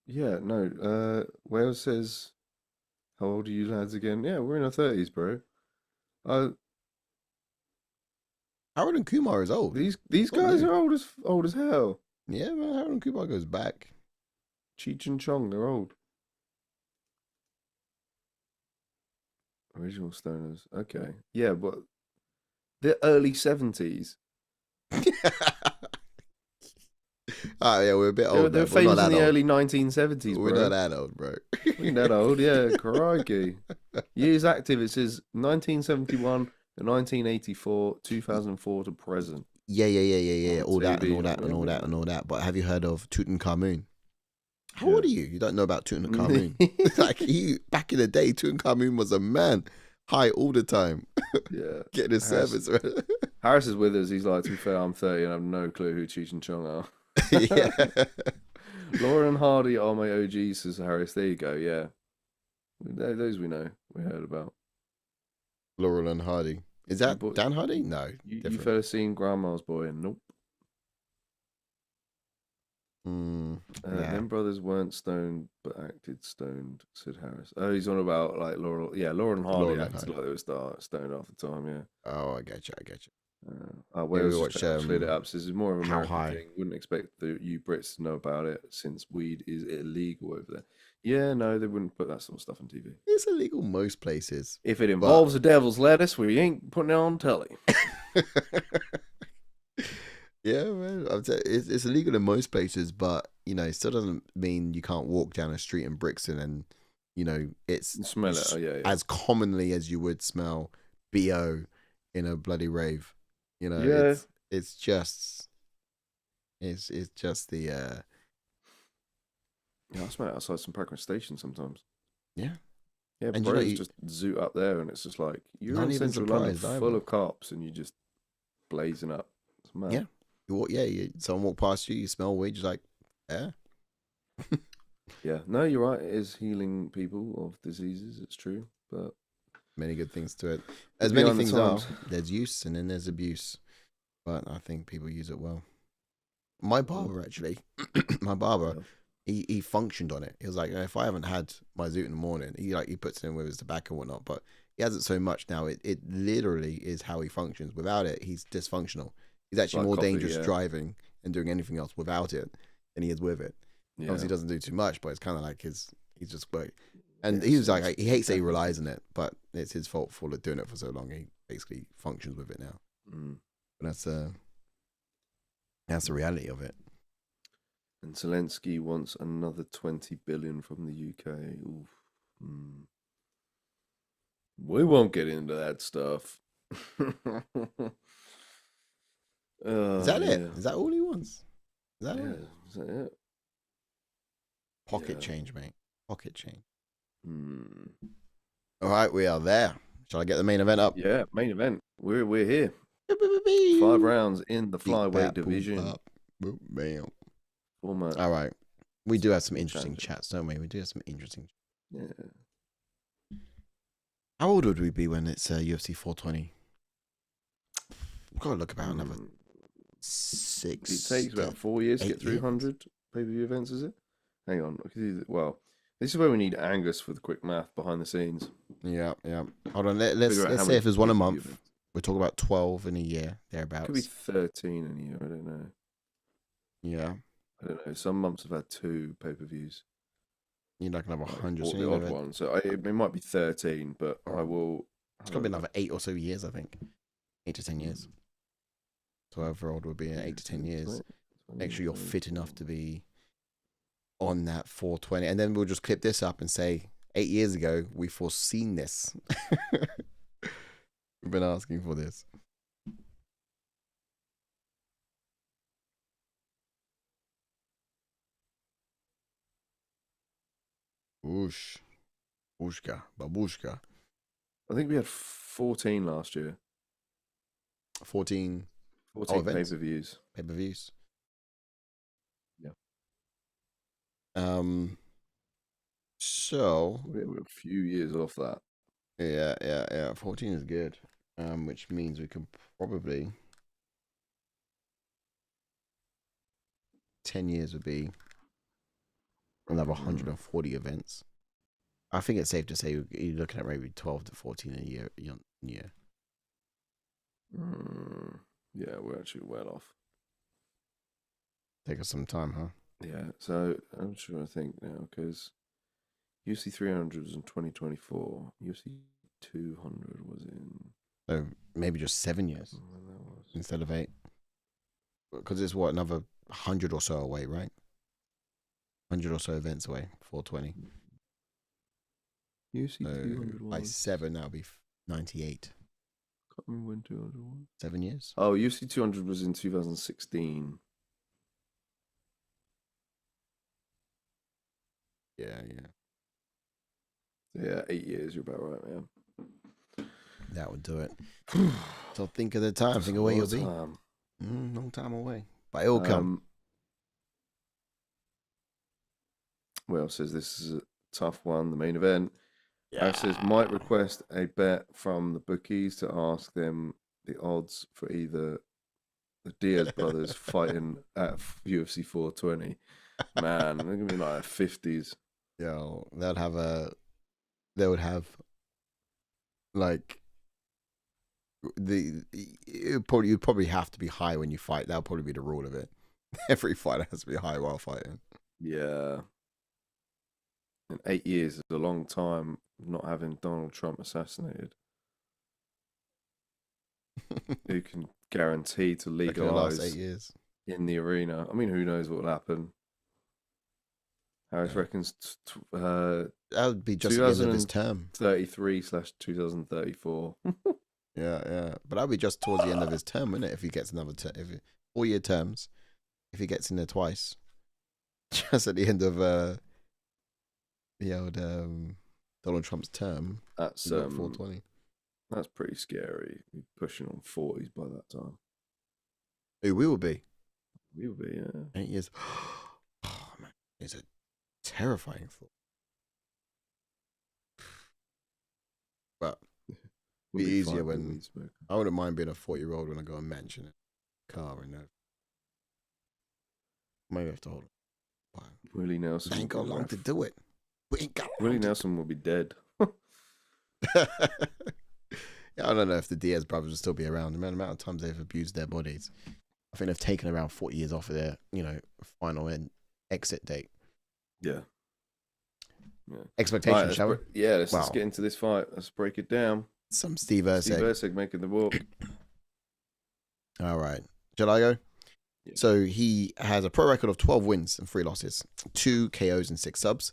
Yeah, no. Wales says, how old are you lads again? Yeah, we're in our 30s, bro. Howard and Kumar is old. These guys are old as hell. Yeah, man, Howard and Kumar goes back. Cheech and Chong, they're old. Original Stoners. Okay. Yeah, but the early 70s. Yeah, we're a bit old. They're famous in the early 1970s, bro. We're not that old, bro. We're not that old, yeah. Crikey. Years active, it says 1971 to 1984, 2004 to present. Yeah. All that and all that. But have you heard of Tutankhamun? How old are you? You don't know about Tutankhamun? Like back in the day, Tutankhamun was a man, high all the time. Yeah, getting his service. Harris is with us. He's like, to be fair, I'm 30 and I have no clue who Cheech and Chong are. Yeah. Laura and Hardy are my OGs, says Harris. There you go. Yeah, those we know. We heard about. Laurel and Hardy. Is that Dan Hardy? No. You fellas seen Grandma's Boy? Nope. Them brothers weren't stoned but acted stoned, said Harris. Oh, he's on about like Laurel. Yeah, Laurel and Hardy acted like they were stoned half the time. Yeah. Oh, I get you. Wales cleared it up. So this is more of an American thing. Wouldn't expect you Brits to know about it since weed is illegal over there. Yeah, no, they wouldn't put that sort of stuff on TV. It's illegal most places. If it involves the devil's lettuce, we ain't putting it on telly. Yeah, man. It's illegal in most places, but it still doesn't mean you can't walk down a street in Brixton and it's smell it. Oh, yeah. As commonly as you would smell BO in a bloody rave. Yeah. It's just the Yeah, I smell it outside some Packard station sometimes. Yeah. Yeah, but bros just zoot up there and it's just like you're in central London full of cops and you're just blazing up. It's mad. Yeah. Someone walk past you, you smell weed, you're like, yeah. Yeah. No, you're right. It is healing people of diseases, it's true. But many good things to it. As many things are, there's use and then there's abuse. But I think people use it well. My barber, actually, he functioned on it. He was like, if I haven't had my Zoot in the morning, he puts it in with his tobacco and whatnot, but he has it so much now. It literally is how he functions. Without it, he's dysfunctional. He's actually more dangerous driving and doing anything else without it than he is with it. Yeah. Obviously, he doesn't do too much, but it's kind of like he's just work. And he was like, he hates that he relies on it, but it's his fault for doing it for so long. He basically functions with it now. But that's the reality of it. And Zelensky wants another 20 billion from the UK. We won't get into that stuff. Is that it? Is that all he wants? Is that it? Is that it? Pocket change, mate. Pocket change. All right, we are there. Shall I get the main event up? Yeah, main event. We're here. 5 rounds in the flyweight division. Format. All right. We do have some interesting chats, don't we? We do have some interesting. Yeah. How old would we be when it's UFC 420? We've got to look about another 6. It takes about 4 years to get through 100 pay-per-view events, is it? Hang on. Well, this is where we need Angus for the quick math behind the scenes. Yeah. Hold on. Let's say if there's one a month. We're talking about 12 in a year, thereabouts. Could be 13 in a year. I don't know. Yeah. I don't know. Some months have had 2 pay-per-views. You're not going to have 100. Or the odd one. So it might be 13, but I will... It's going to be another 8 or so years, I think. 8 to 10 years. So overall would be 8 to 10 years. Make sure you're fit enough to be on that 420. And then we'll just clip this up and say, 8 years ago, we foreseen this. We've been asking for this. Oosh. Babushka. I think we had 14 last year. 14 pay-per-views. Pay-per-views. Yeah. So we're a few years off that. Yeah. 14 is good. Which means we can probably 10 years would be another 140 events. I think it's safe to say you're looking at maybe 12 to 14 a year. Yeah, we're actually well off. Take us some time, huh? Yeah, so I'm trying to think now because UFC 300 was in 2024. UFC 200 was in... So maybe just 7 years instead of 8. Because it's what, another 100 or so away, right? 100 or so events away, 420. UFC 200 by 7, that'll be 98. Can't remember when 200 was. 7 years? Oh, UFC 200 was in 2016. Yeah. Yeah, 8 years, you're about right, man. That would do it. So think of the time. Think of where you'll be. Long time away. But it will come. Well, says this is a tough one, the main event. Yeah. Says might request a bet from the bookies to ask them the odds for either the Diaz brothers fighting at UFC 420. Man, they're gonna be like 50s. Yo, they would have like you'd probably have to be high when you fight. That'll probably be the rule of it. Every fighter has to be high while fighting. Yeah. And 8 years is a long time not having Donald Trump assassinated. Who can guarantee to legalize 8 years in the arena? I mean, who knows what will happen? Harris reckons that would be just the end of his term. 33/2034. Yeah. But that'd be just towards the end of his term, wouldn't it? If he gets another 4-year terms, if he gets in there twice, just at the end of the old Donald Trump's term. That's 420. That's pretty scary. We're pushing on 40s by that time. Who we will be? We will be, yeah. 8 years. Oh man, it's a terrifying thought. But be easier when I wouldn't mind being a 40-year-old when I go and mention it. Car and that. Maybe I have to hold it. Wow. Willie Nelson. Ain't got long to do it. We ain't got Willie Nelson will be dead. Yeah, I don't know if the Diaz brothers will still be around. The amount of times they've abused their bodies. I think they've taken around 40 years off of their, final and exit date. Yeah. Expectations, Right, shall we? Let's get into this fight. Let's break it down. Some Steve Erceg. Steve Erceg making the walk. All right. Shall I go? Yeah. So he has a pro record of 12 wins and 3 losses, 2 KOs and 6 subs,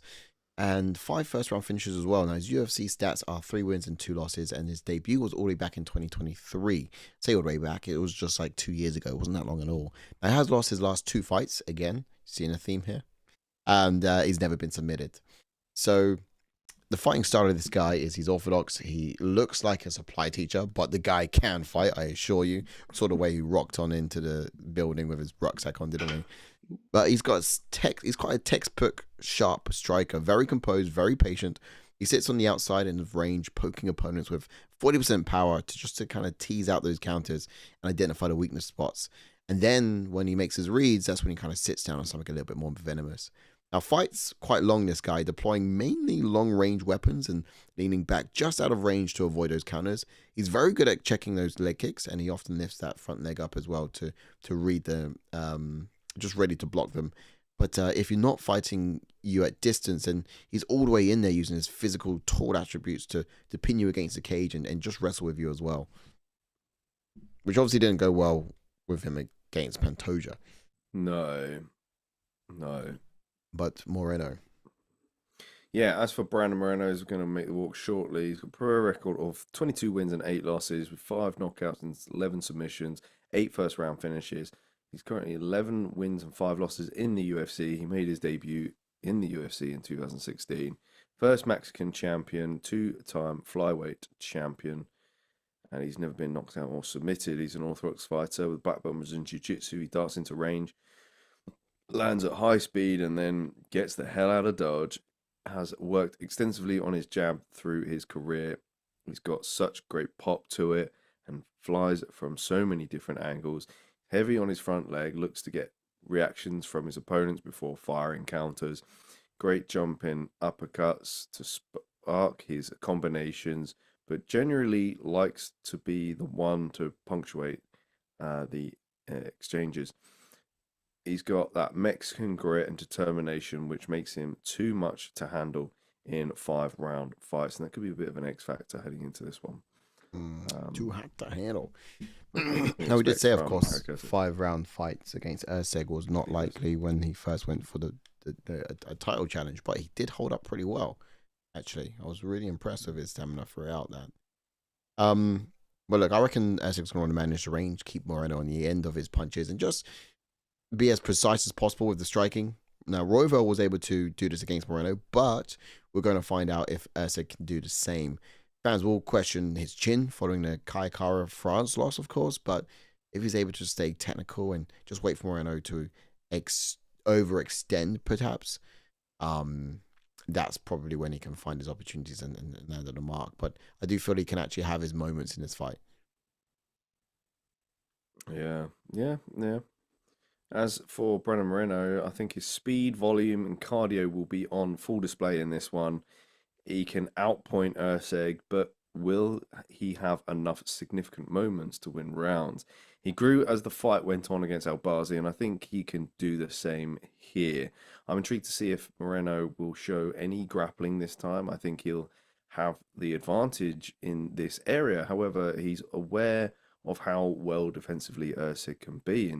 and 5 first-round finishes as well. Now, his UFC stats are 3 wins and 2 losses, and his debut was all the way back in 2023. Say all the way back. It was just like 2 years ago. It wasn't that long at all. Now, he has lost his last 2 fights. Again, seeing a theme here. And he's never been submitted. So the fighting style of this guy is he's orthodox. He looks like a supply teacher, but the guy can fight, I assure you. Sort of way he rocked on into the building with his rucksack on, didn't he? But he's quite a textbook sharp striker, very composed, very patient. He sits on the outside end of range, poking opponents with 40% power to kind of tease out those counters and identify the weakness spots. And then when he makes his reads, that's when he kind of sits down on something a little bit more venomous. Now, fights quite long, this guy, deploying mainly long-range weapons and leaning back just out of range to avoid those counters. He's very good at checking those leg kicks, and he often lifts that front leg up as well to read them, just ready to block them. But if you're not fighting you at distance, and he's all the way in there using his physical, tall attributes to pin you against the cage and just wrestle with you as well. Which obviously didn't go well with him against Pantoja. No. But Moreno. Yeah, as for Brandon Moreno, he's going to make the walk shortly. He's got a pro record of 22 wins and 8 losses with 5 knockouts and 11 submissions, 8 first-round finishes. He's currently 11 wins and 5 losses in the UFC. He made his debut in the UFC in 2016. First Mexican champion, 2-time flyweight champion. And he's never been knocked out or submitted. He's an orthodox fighter with backbone in jiu-jitsu. He darts into range, lands at high speed, and then gets the hell out of dodge. Has worked extensively on his jab through his career. He's got such great pop to it and flies from so many different angles. Heavy on his front leg, looks to get reactions from his opponents before firing counters. Great jumping uppercuts to spark his combinations, but generally likes to be the one to punctuate the exchanges. He's got that Mexican grit and determination, which makes him too much to handle in 5-round fights. And that could be a bit of an X factor heading into this one. Too hot to handle. No, we did say, of course, 5-round fights against Erceg was not likely when he first went for a title challenge, but he did hold up pretty well, actually. I was really impressed with his stamina throughout that. But look, I reckon Erceg's going to manage the range, keep Moreno on the end of his punches, and just be as precise as possible with the striking. Now, Royval was able to do this against Moreno, but we're going to find out if Erceg can do the same. Fans will question his chin following the Kai Kara France loss, of course, but if he's able to stay technical and just wait for Moreno to overextend, perhaps, that's probably when he can find his opportunities and land on the mark. But I do feel he can actually have his moments in this fight. Yeah. As for Brandon Moreno, I think his speed, volume, and cardio will be on full display in this one. He can outpoint Erceg, but will he have enough significant moments to win rounds? He grew as the fight went on against Albazi, and I think he can do the same here. I'm intrigued to see if Moreno will show any grappling this time. I think he'll have the advantage in this area. However, he's aware of how well defensively Erceg can be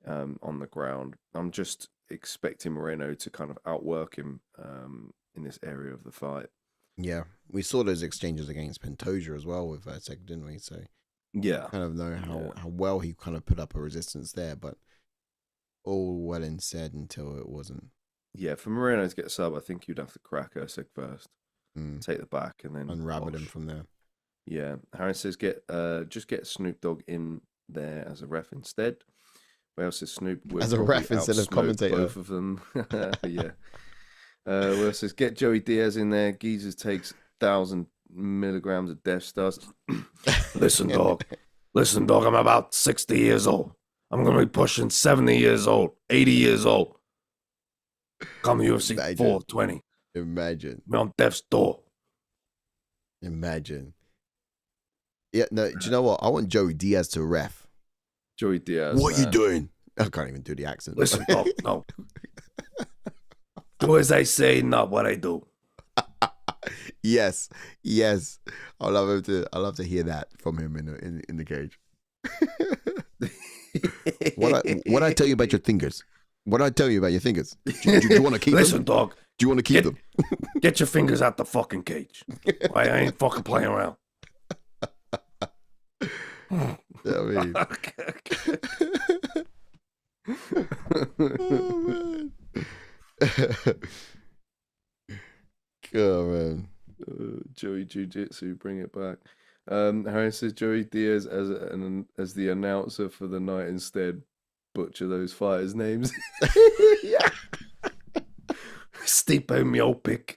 on the ground. I'm just expecting Moreno to kind of outwork him in this area of the fight. Yeah, we saw those exchanges against Pantoja as well with Erceg, didn't we? So yeah, kind of know how well he kind of put up a resistance there, but all well and said until it wasn't. Yeah, for Moreno to get a sub, I think you'd have to crack Erceg first, take the back, and then unravel him from there. Yeah, Harris says just get Snoop Dogg in there as a ref instead. Wales says Snoop as a ref instead of commentator. Both of them. Yeah. Wales says get Joey Diaz in there. Geezers takes 1,000 milligrams of Death Stars. Listen, dog. I'm about 60 years old. I'm gonna be pushing 70 years old, 80 years old. Come to UFC Imagine. 420. Imagine. We're on death's door. Imagine. Yeah, no, do you know what? I want Joey Diaz to ref. Joey Diaz. What you doing? I can't even do the accent. Listen, dog, no. Do as I say, not what I do. Yes. I'll love to hear that from him in the cage. What I tell you about your fingers? What I tell you about your fingers? Do you want to keep Listen, them? dog. Do you want to keep them? Get your fingers out the fucking cage. I ain't fucking playing around. I mean, oh man. Joey Jiu-Jitsu, bring it back. Harry says Joey Diaz as the announcer for the night instead. Butcher those fighters' names. Yeah. Stipe Miocic.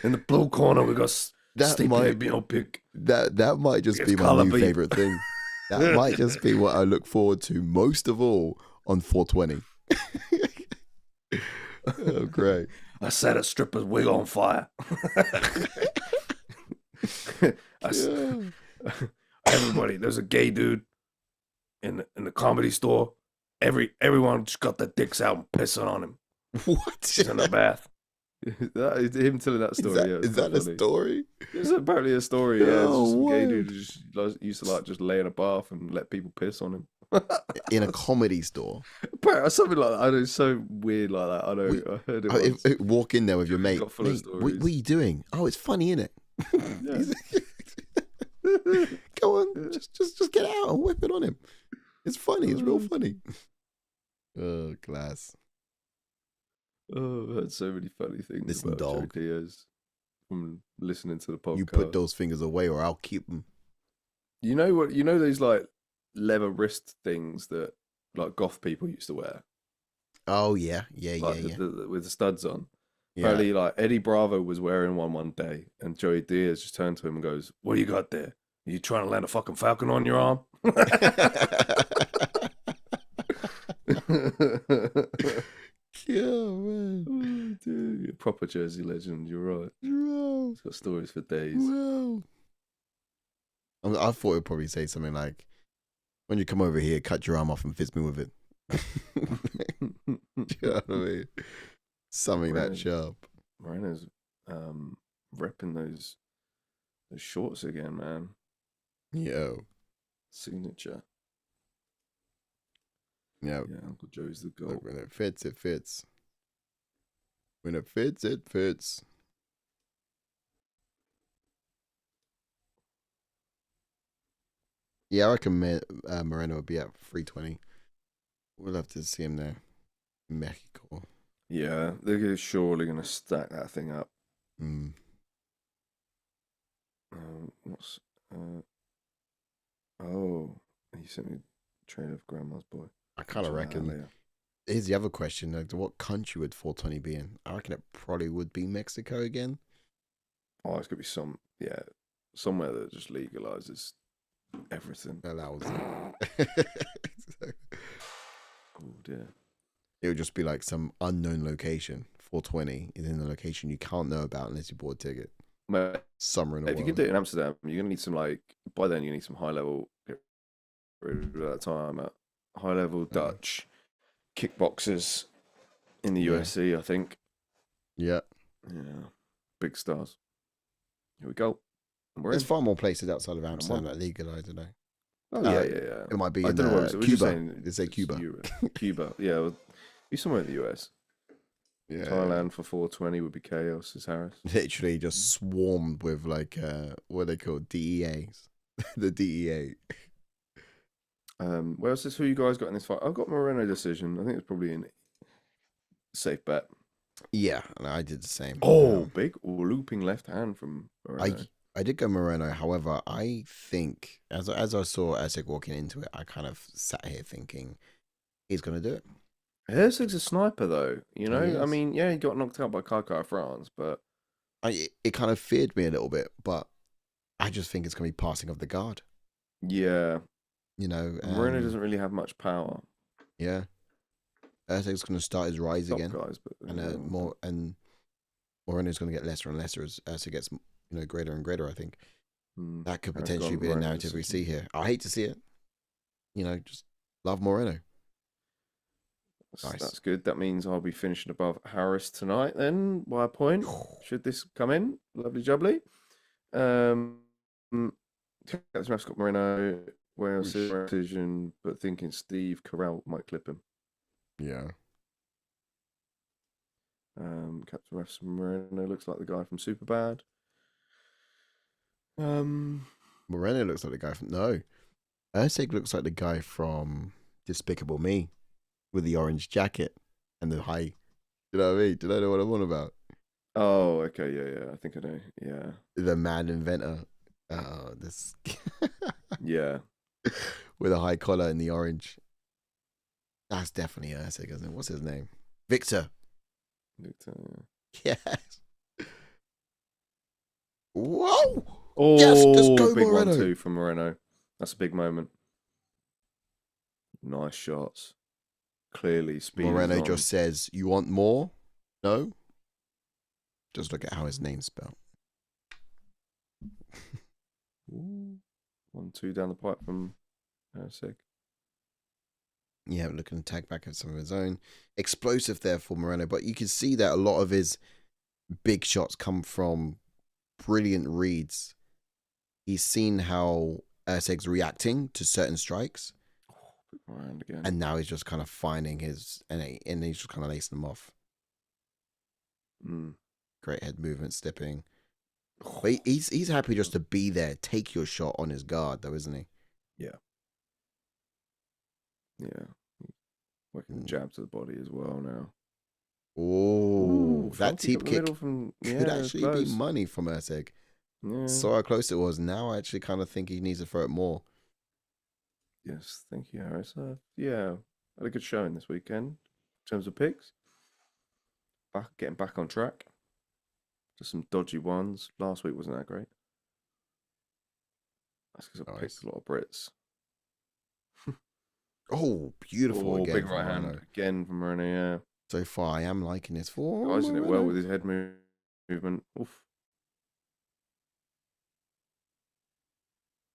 In the blue corner, we got Stipe Miocic. That might just It's be my colour new beef. favorite thing. That might just be what I look forward to most of all on 420. Oh, great. I set a stripper's wig on fire. Everybody, there's a gay dude in the comedy store. Everyone just got their dicks out and pissing on him. What? He's in the bath. That is him telling that story. Is that a story? It's apparently a story. Yeah, it's just some gay word. dude who used to just lay in a bath and let people piss on him. In a comedy store. Apparently, something like that. I know, it's so weird like that. I know. I heard it once. Walk in there with your mate. Got full of Mate, stories. what are you doing? Oh, it's funny, isn't it? Go on, just get out and whip it on him. It's funny. It's real funny. Oh, class. Oh, I've heard so many funny things Listen, about Joe dog. Diaz from listening to the podcast. You put those fingers away, or I'll keep them. You know what? You know those like leather wrist things that like goth people used to wear, Oh yeah. like with the studs on. Yeah. Apparently, like Eddie Bravo was wearing one day, and Joey Diaz just turned to him and goes, "What do you got there? Are you trying to land a fucking falcon on your arm?" Yeah, man. Oh, dude, you're a proper Jersey legend. You're right. Wow. It's got stories for days. Wow. I thought it'd probably say something like, "When you come over here, cut your arm off and fist me with it." Do you know what I mean? Something that sharp. Moreno's repping those shorts again, man. Yo. Signature. Yeah. Yeah, Uncle Joe's the goal. Look, when it fits, it fits. When it fits, it fits. Yeah, I reckon Moreno would be at 320. We'll have to see him there. Mexico. Yeah, they're surely going to stack that thing up. Mm. What's oh, he sent me a trailer of Grandma's Boy. I kind of reckon. Later. Here's the other question: like, what country would 420 be in? I reckon it probably would be Mexico again. Oh, it's gonna be somewhere that just legalizes everything. Allows it. Oh dear. It would just be like some unknown location. 420 is in a location you can't know about unless you bought a ticket. Mate, Somewhere in the if you world. could do it in Amsterdam, you're gonna need some by then you need some high level. Get rid of that time at high level Dutch kickboxers in the UFC. I think. Yeah. Yeah, big stars. Here we go. There's far more places outside of Amsterdam that legalize it, though. Oh yeah. It might be I in don't know what it was. We're just Cuba. saying They say it's Cuba. Europe. Cuba. Yeah, well, be somewhere in the US. Yeah. Thailand for 420 would be chaos, says Harris. Literally just swarmed with what are they called? DEAs. The DEA. Where else is who you guys got in this fight? I've got Moreno decision. I think it's probably a safe bet. Yeah, and I did the same. Oh, big looping left hand from Moreno. I did go Moreno. However, I think as I saw Erceg walking into it, I kind of sat here thinking he's gonna do it. Erceg's a sniper, though. You know, He I is. mean, yeah, he got knocked out by Kaka France, but It kind of feared me a little bit, but I just think it's gonna be passing of the guard. yeah, You know, Moreno doesn't really have much power. Yeah, Erceg's going to start his rise top again, guys, but and Moreno's going to get lesser and lesser as Erceg gets greater and greater. I think that could potentially be the narrative we see here. I hate to see it. Just love Moreno. Nice. That's good. That means I'll be finishing above Harris tonight then by a point. Should this come in? Lovely jubbly. Captain Raf's got Moreno. Wales decision, but thinking Steve Carell might clip him. Yeah. Captain Raf's Moreno looks like the guy from Superbad. Moreno looks like the guy from Erceg looks like the guy from Despicable Me with the orange jacket and the high. You know what I mean? Do you know what I'm on about? Oh, okay, yeah. I think I know. Yeah. The mad inventor. This. Yeah. With a high collar and the orange. That's definitely Erceg, isn't it? What's his name? Victor. Yeah. Yes. Whoa! Oh, yes, let's go, big Moreno. 1-2 from Moreno. That's a big moment. Nice shots. Clearly, speed. Moreno just says, "You want more? No." Just look at how his name's spelled. 1-2 down the pipe from Erceg. Yeah, looking to tag back at some of his own. Explosive there for Moreno, but you can see that a lot of his big shots come from brilliant reads. He's seen how Erceg's reacting to certain strikes. Around again. And now he's just kind of finding his, and he's just kind of lacing them off. Great head movement, stepping. But he's happy just to be there, take your shot on his guard, though, isn't he? Yeah. Working the jab to the body as well now. Oh, that teep kick could actually be close. money from Erceg. Yeah. Saw how close it was. Now I actually kind of think he needs to throw it more. Yes, thank you, Harris. Yeah, had a good showing this weekend in terms of picks. Getting back on track. Just some dodgy ones. Last week wasn't that great. That's because I picked a lot of Brits. Oh, beautiful again. Big right hand again from Moreno, yeah. So far, I am liking this for Guys in it well with his head movement. Oof.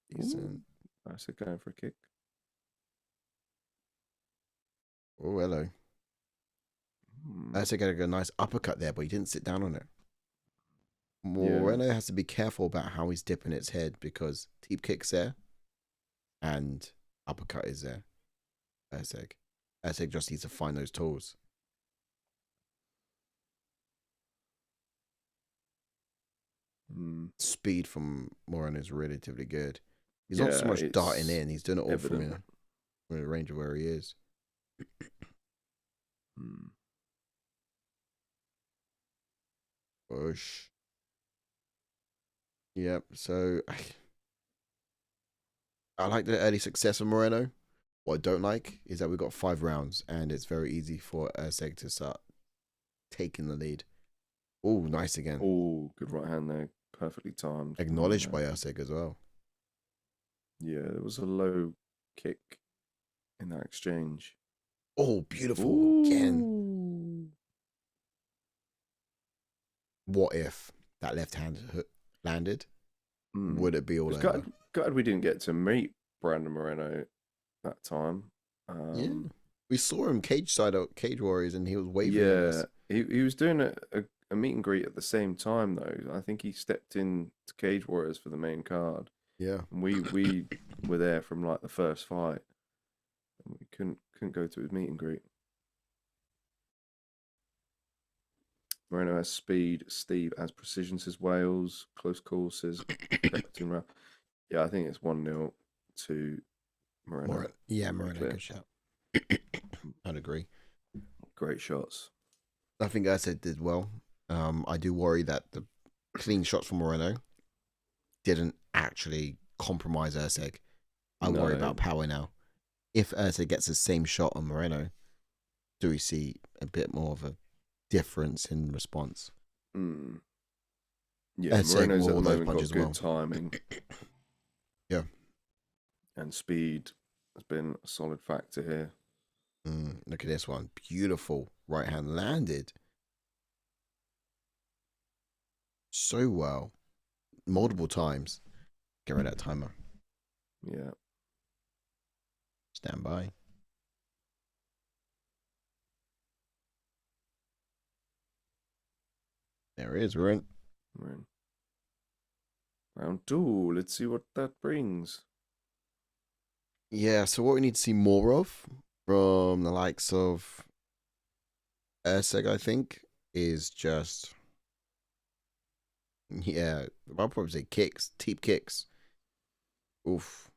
Decent. That's it, going for a kick. Oh, hello. Erceg got a nice uppercut there, but he didn't sit down on it. Moreno has to be careful about how he's dipping its head because teep kick's there and uppercut is there. Erceg just needs to find those tools. Speed from Moreno is relatively good. He's not so much darting in. He's doing it all from the range of where he is. Push. Yep. So I like the early success of Moreno. What I don't like is that we've got 5 rounds and it's very easy for Erceg to start taking the lead. Oh, nice again. Oh, good right hand there. Perfectly timed. Acknowledged by Erceg as well. Yeah, there was a low kick in that exchange. Oh, beautiful. Again. What if that left hand landed? Would it be all over? Gutted we didn't get to meet Brandon Moreno that time. Yeah. We saw him Cage Warriors and he was waving. Yeah, he was doing a meet and greet at the same time though. I think he stepped in to Cage Warriors for the main card. Yeah. And we were there from like the first fight. And we couldn't go to his meet and greet. Moreno has speed. Steve has precision, says Wales. Close call, says Captain Ralph. Yeah, I think it's 1-0 to Moreno. Moreno, good shot. I'd agree. Great shots. I think Erceg did well. I do worry that the clean shots from Moreno didn't actually compromise Erceg. I worry about power now. If Erceg gets the same shot on Moreno, do we see a bit more of a difference in response? Yeah, Moreno's at the moment got good timing. Yeah. And speed has been a solid factor here. Look at this one. Beautiful. Right hand landed. So well. Multiple times. Get rid of that timer. Yeah. Stand by. There it is. We're in. We're in round 2. Let's see what that brings. Yeah, so what we need to see more of from the likes of Erceg, I think, is just, yeah, I'll probably say kicks, teep kicks. Oof.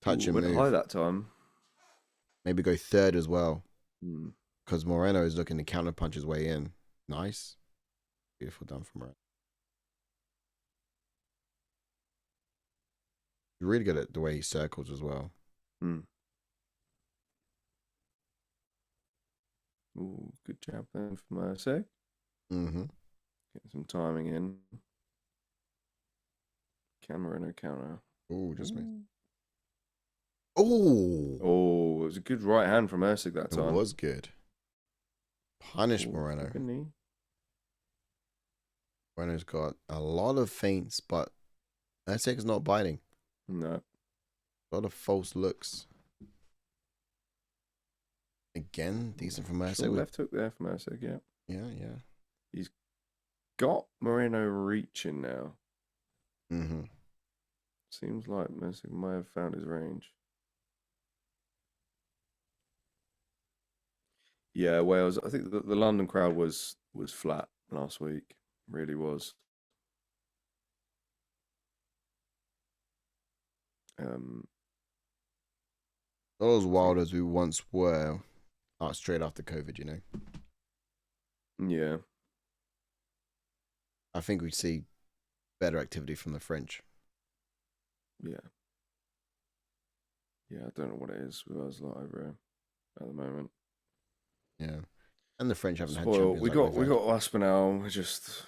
Touch and went move. high that time. Maybe go third as well. Hmm. Because Moreno is looking to counter punch his way in. Nice. Beautiful done from Moreno. You're really good at the way he circles as well. Hmm. Ooh, good jab there from Erceg. Mm-hmm. Getting some timing in. Can Moreno counter? Ooh, just missed. Oh! Oh, it was a good right hand from Erceg that It time. was good. Punish Ooh, Moreno. flipping knee. Moreno's got a lot of feints, but Erceg's not biting. No. A lot of false looks. Again, decent from Short Erceg. left hook there from Erceg, yeah. Yeah. He's got Moreno reaching now. Mm-hmm. Seems like Erceg might have found his range. Yeah, Wales. I think the London crowd was flat last week. Really was. Not as wild as we once were straight after COVID, you know. Yeah. I think we see better activity from the French. Yeah. Yeah, I don't know what it is with us lot over here at the moment. Yeah. And the French haven't had Spoil. champions. We like got Aspinall. We're just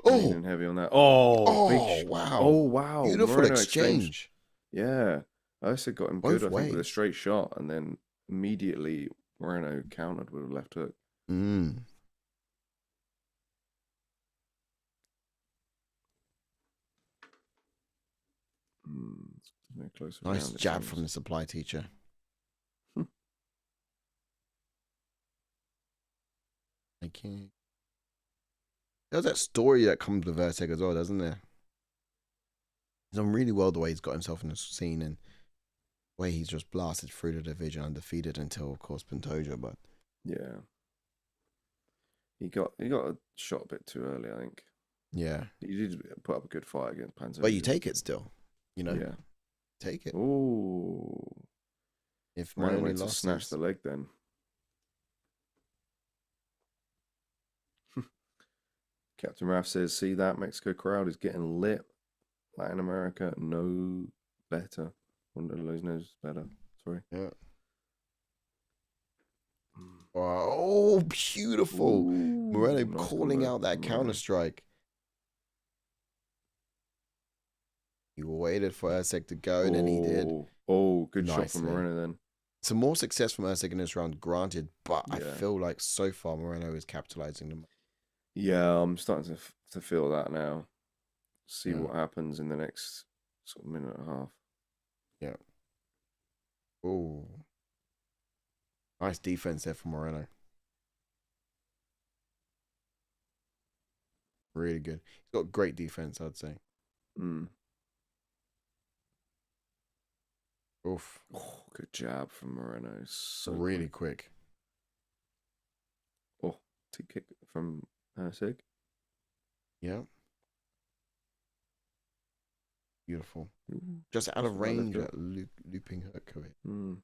leaning Oh! heavy on that. Oh, wow. Oh wow. Beautiful Moreno exchange. Yeah. Erceg got him Both good, I think, with a ways. straight shot, and then immediately Moreno countered with a left hook. Nice jab from the supply teacher. Okay. There's that story that comes with Erceg as well, doesn't there? He's done really well the way he's got himself in the scene and the way he's just blasted through the division undefeated until, of course, Pantoja. But yeah, he got a shot a bit too early, I think. yeah, He did put up a good fight against Pantoja. but you take it still, you know. Yeah, take it. Ooh, If Moreno my only went to loss snatch is the leg then. Captain Raf says, "See that Mexico crowd is getting lit. Latin America, no better. Ronaldo knows better. Sorry." yeah. Wow. Oh, beautiful. Ooh, Moreno nice calling combo out that from Moreno. counter strike. He waited for Erceg to go, and then he did. Oh, good shot Nicely. from Moreno then. Some more success from Erceg in this round, granted, but I Yeah. feel like so far Moreno is capitalizing them. Yeah, I'm starting to feel that now. See Yeah. what happens in the next sort of minute and a half. Yeah. Oh. Nice defense there from Moreno. Really good. He's got great defense, I'd say. Mm. Oof. Oh, good jab from Moreno. So really quick. Oh, T kick from Erceg. Yeah. Beautiful. Ooh, Just out of that's what I range, left that looping hook of it. Mm.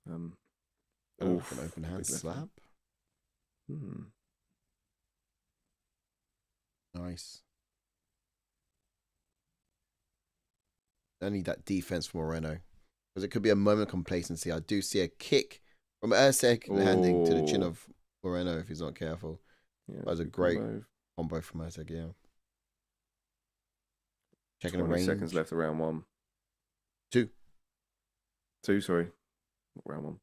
An open hand big left slap. hand. Mm. Nice. I need that defense from Moreno. Because it could be a moment of complacency. I do see a kick from Erceg landing to the chin of Moreno if he's not careful. Yeah, That was a good great combo. combo from Erceg, yeah. Checking the 20 range. seconds left of round 1. 2. 2, sorry. Round 1.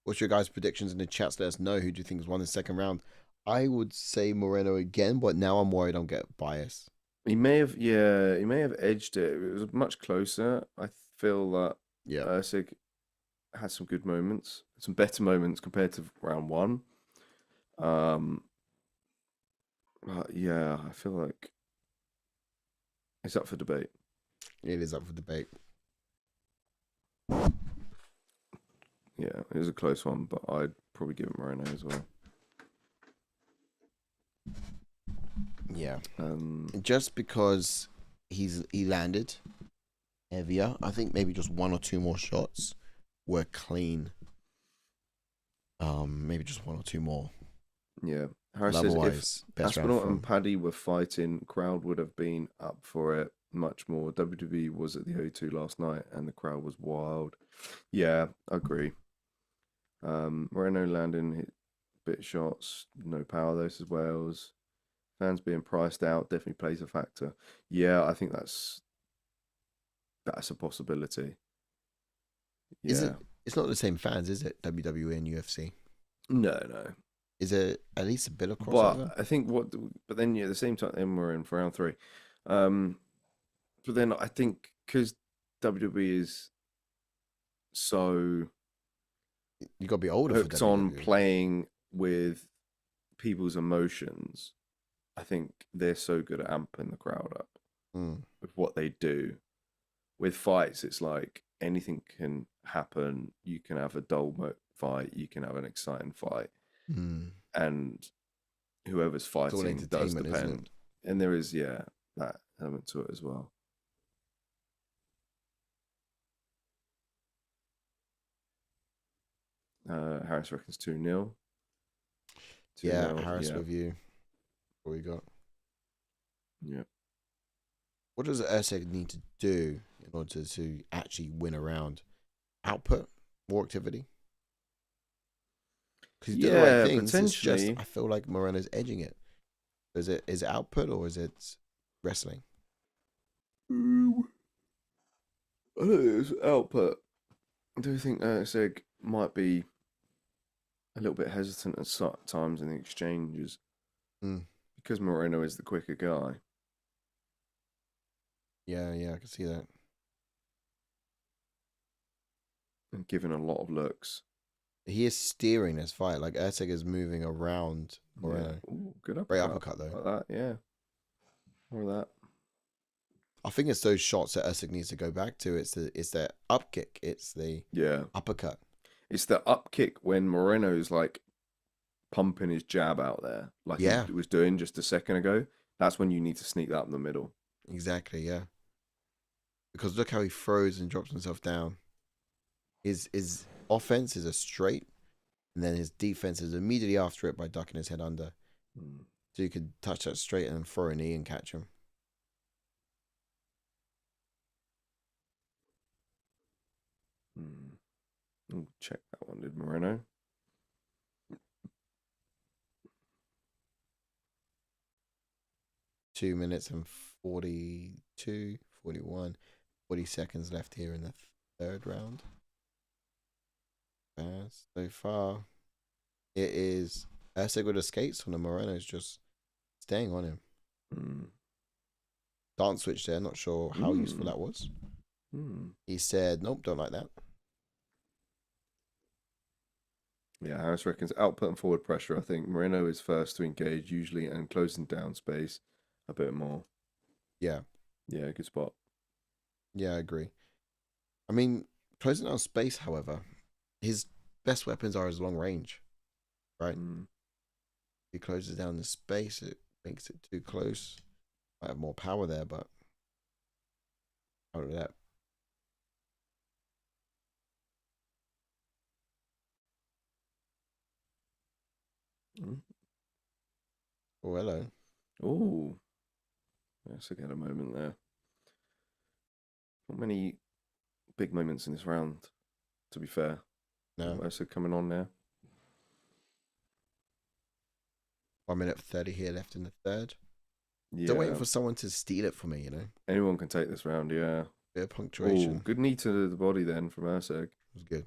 What's your guys' predictions in the chats? Let us know. Who do you think has won the second round? I would say Moreno again, but now I'm worried I'll get biased. He may have edged it. It was much closer. I feel that Erceg had some good moments, some better moments compared to round 1. Yeah, I feel like it's up for debate. It is up for debate. Yeah, it was a close one, but I'd probably give it Moreno as well. Yeah. Just because he landed heavier, I think maybe just 1 or 2 more shots were clean. Maybe just 1 or 2 more. Yeah. Harris says Otherwise, if Aspinall and Paddy were fighting, crowd would have been up for it much more. WWE was at the O2 last night and the crowd was wild. Yeah, I agree. Moreno landing hit bit shots, no power those as well. Fans being priced out definitely plays a factor. Yeah, I think that's a possibility. Yeah. Is it? It's not the same fans, is it? WWE and UFC. No. Is it at least a bit of crossover? But I think but then at the same time, then we're in for round 3. But then I think because WWE is so You got to be older hooked for on WWE. playing with people's emotions, I think they're so good at amping the crowd up with what they do. With fights, it's like anything can happen. You can have a dull fight, you can have an exciting fight, and whoever's fighting does depend. And there is that element to it as well. Harris reckons 2-0. Yeah, Harris with you. What we got? Yeah. What does Erceg need to do in order to actually win a round? Output, more activity. Because he's doing the right things. Potentially. It's just, I feel like Moreno's edging it. Is it output or is it wrestling? I don't think it's output. I do think Erceg might be a little bit hesitant at times in the exchanges because Moreno is the quicker guy. Yeah, I can see that. And giving a lot of looks. He is steering this fight. Like Erceg is moving around Moreno. Yeah. Ooh, good uppercut. Great uppercut though. Like that, yeah. Or that. I think it's those shots that Erceg needs to go back to. It's the up kick. It's the uppercut. It's the up kick when Moreno's like pumping his jab out there, like he was doing just a second ago. That's when you need to sneak that up in the middle. Exactly, yeah. Because look how he throws and drops himself down. His offense is a straight, and then his defense is immediately after it by ducking his head under. So you could touch that straight and then throw a knee and catch him. Ooh, check that one, did Moreno? Two minutes and 42, 41, 40 seconds left here in the third round. So far, it is Erceg with the skates, and the Moreno's just staying on him. Dance switch there, not sure how useful that was. He said, nope, don't like that. Yeah, Harris reckons output and forward pressure. I think Moreno is first to engage usually and closing down space a bit more. Yeah, good spot. Yeah, I agree. I mean, closing down space, however, his best weapons are his long range, right? If he closes down the space, it makes it too close. Might have more power there, but out of that. Oh, hello. Oh, let's get a moment there. Not many big moments in this round, to be fair. No. So coming on now. 1 minute 30 here left in the third. Yeah. Still waiting for someone to steal it for me, Anyone can take this round, yeah. Bit of punctuation. Oh, good knee to the body then from Erceg. It was good.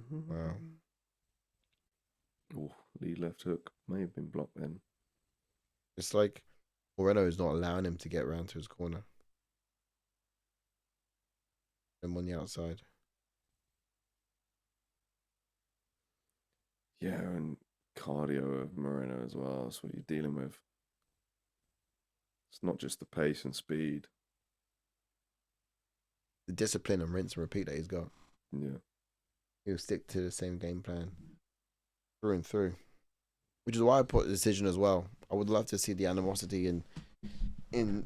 Wow. Oh, lead left hook. May have been blocked then. It's like Moreno is not allowing him to get round to his corner. Him on the outside. Yeah, and cardio of Moreno as well. That's what you're dealing with. It's not just the pace and speed. The discipline and rinse and repeat that he's got. Yeah. He'll stick to the same game plan through and through. Which is why I put the decision as well. I would love to see the animosity in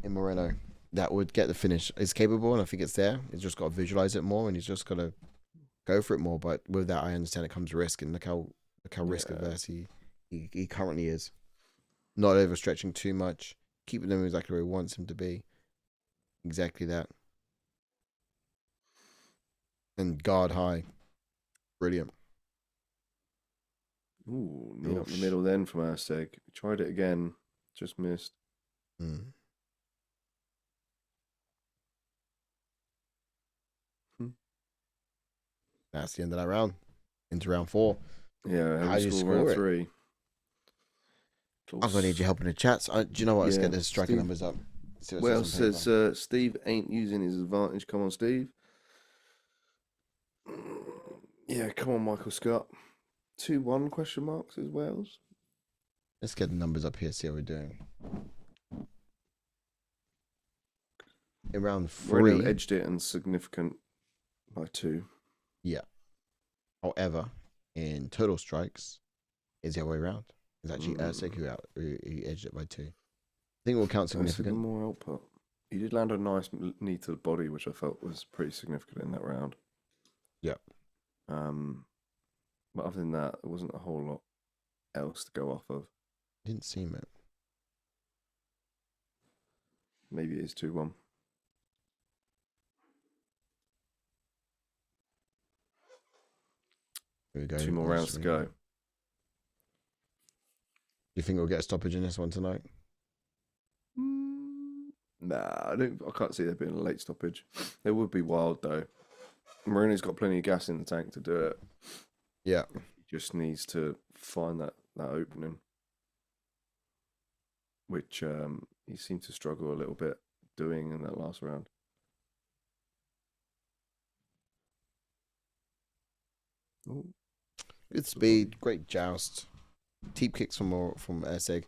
Moreno that would get the finish. It's capable, and I think it's there. He's just got to visualize it more, and he's just got to go for it more. But with that, I understand it comes risk, and look how risk averse he currently is. Not overstretching too much, keeping him exactly where he wants him to be. Exactly that. And guard high. Brilliant. Ooh, knee up the middle then from Erceg. Tried it again, just missed. That's the end of that round. Into round 4. Yeah, how do you score round it? 3? I'm going to need your help in the chats. Do you know what? Let's Yeah, get the striking Steve. numbers up. See what it Well, says on paper. says Steve ain't using his advantage. Come on, Steve. Yeah, come on, Michael Scott. 2-1 question marks as Wales. Let's get the numbers up here, see how we're doing. In round 3. Moreno edged it and significant by 2. Yeah. However, in total strikes, it's the other way around. It's actually Erceg who edged it by 2. I think it will count significant. More output. He did land a nice knee to the body, which I felt was pretty significant in that round. Yeah. But other than that, there wasn't a whole lot else to go off of. Didn't seem it. Maybe it is 2-1. Here we go. 2 more rounds to go. Do you think we'll get a stoppage in this one tonight? Nah, I can't see there being a late stoppage. It would be wild though. Moreno's got plenty of gas in the tank to do it. Yeah. He just needs to find that opening, which he seemed to struggle a little bit doing in that last round. Ooh. Good speed, great joust. Teep kicks from Erceg.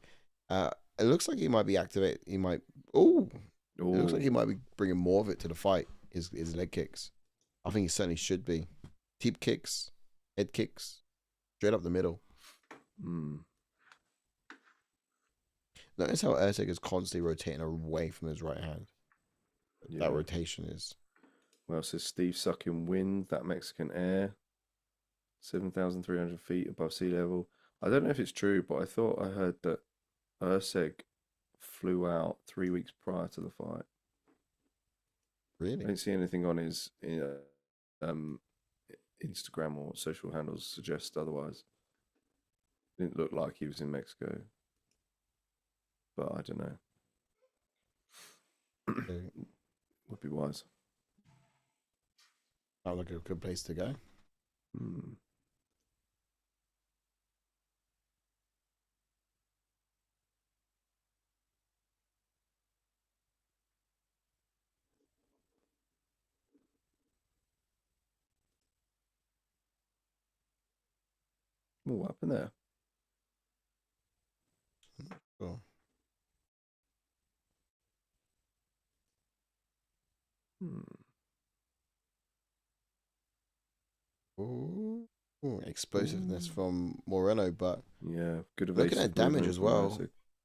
It looks like he might be activated. He might. It looks like he might be bringing more of it to the fight. His leg kicks. I think he certainly should be. Teep kicks, head kicks, straight up the middle. Notice how Erceg is constantly rotating away from his right hand. Yeah. That rotation is. Well, says Steve sucking wind, that Mexican air, 7,300 feet above sea level. I don't know if it's true, but I thought I heard that Erceg flew out 3 weeks prior to the fight. Really? I didn't see anything on his Instagram or social handles suggest otherwise. Didn't look like he was in Mexico, but I don't know. Would be wise. Sounds like a good place to go. What happened there? Cool. Ooh, explosiveness from Moreno, but yeah, good looking at damage as well.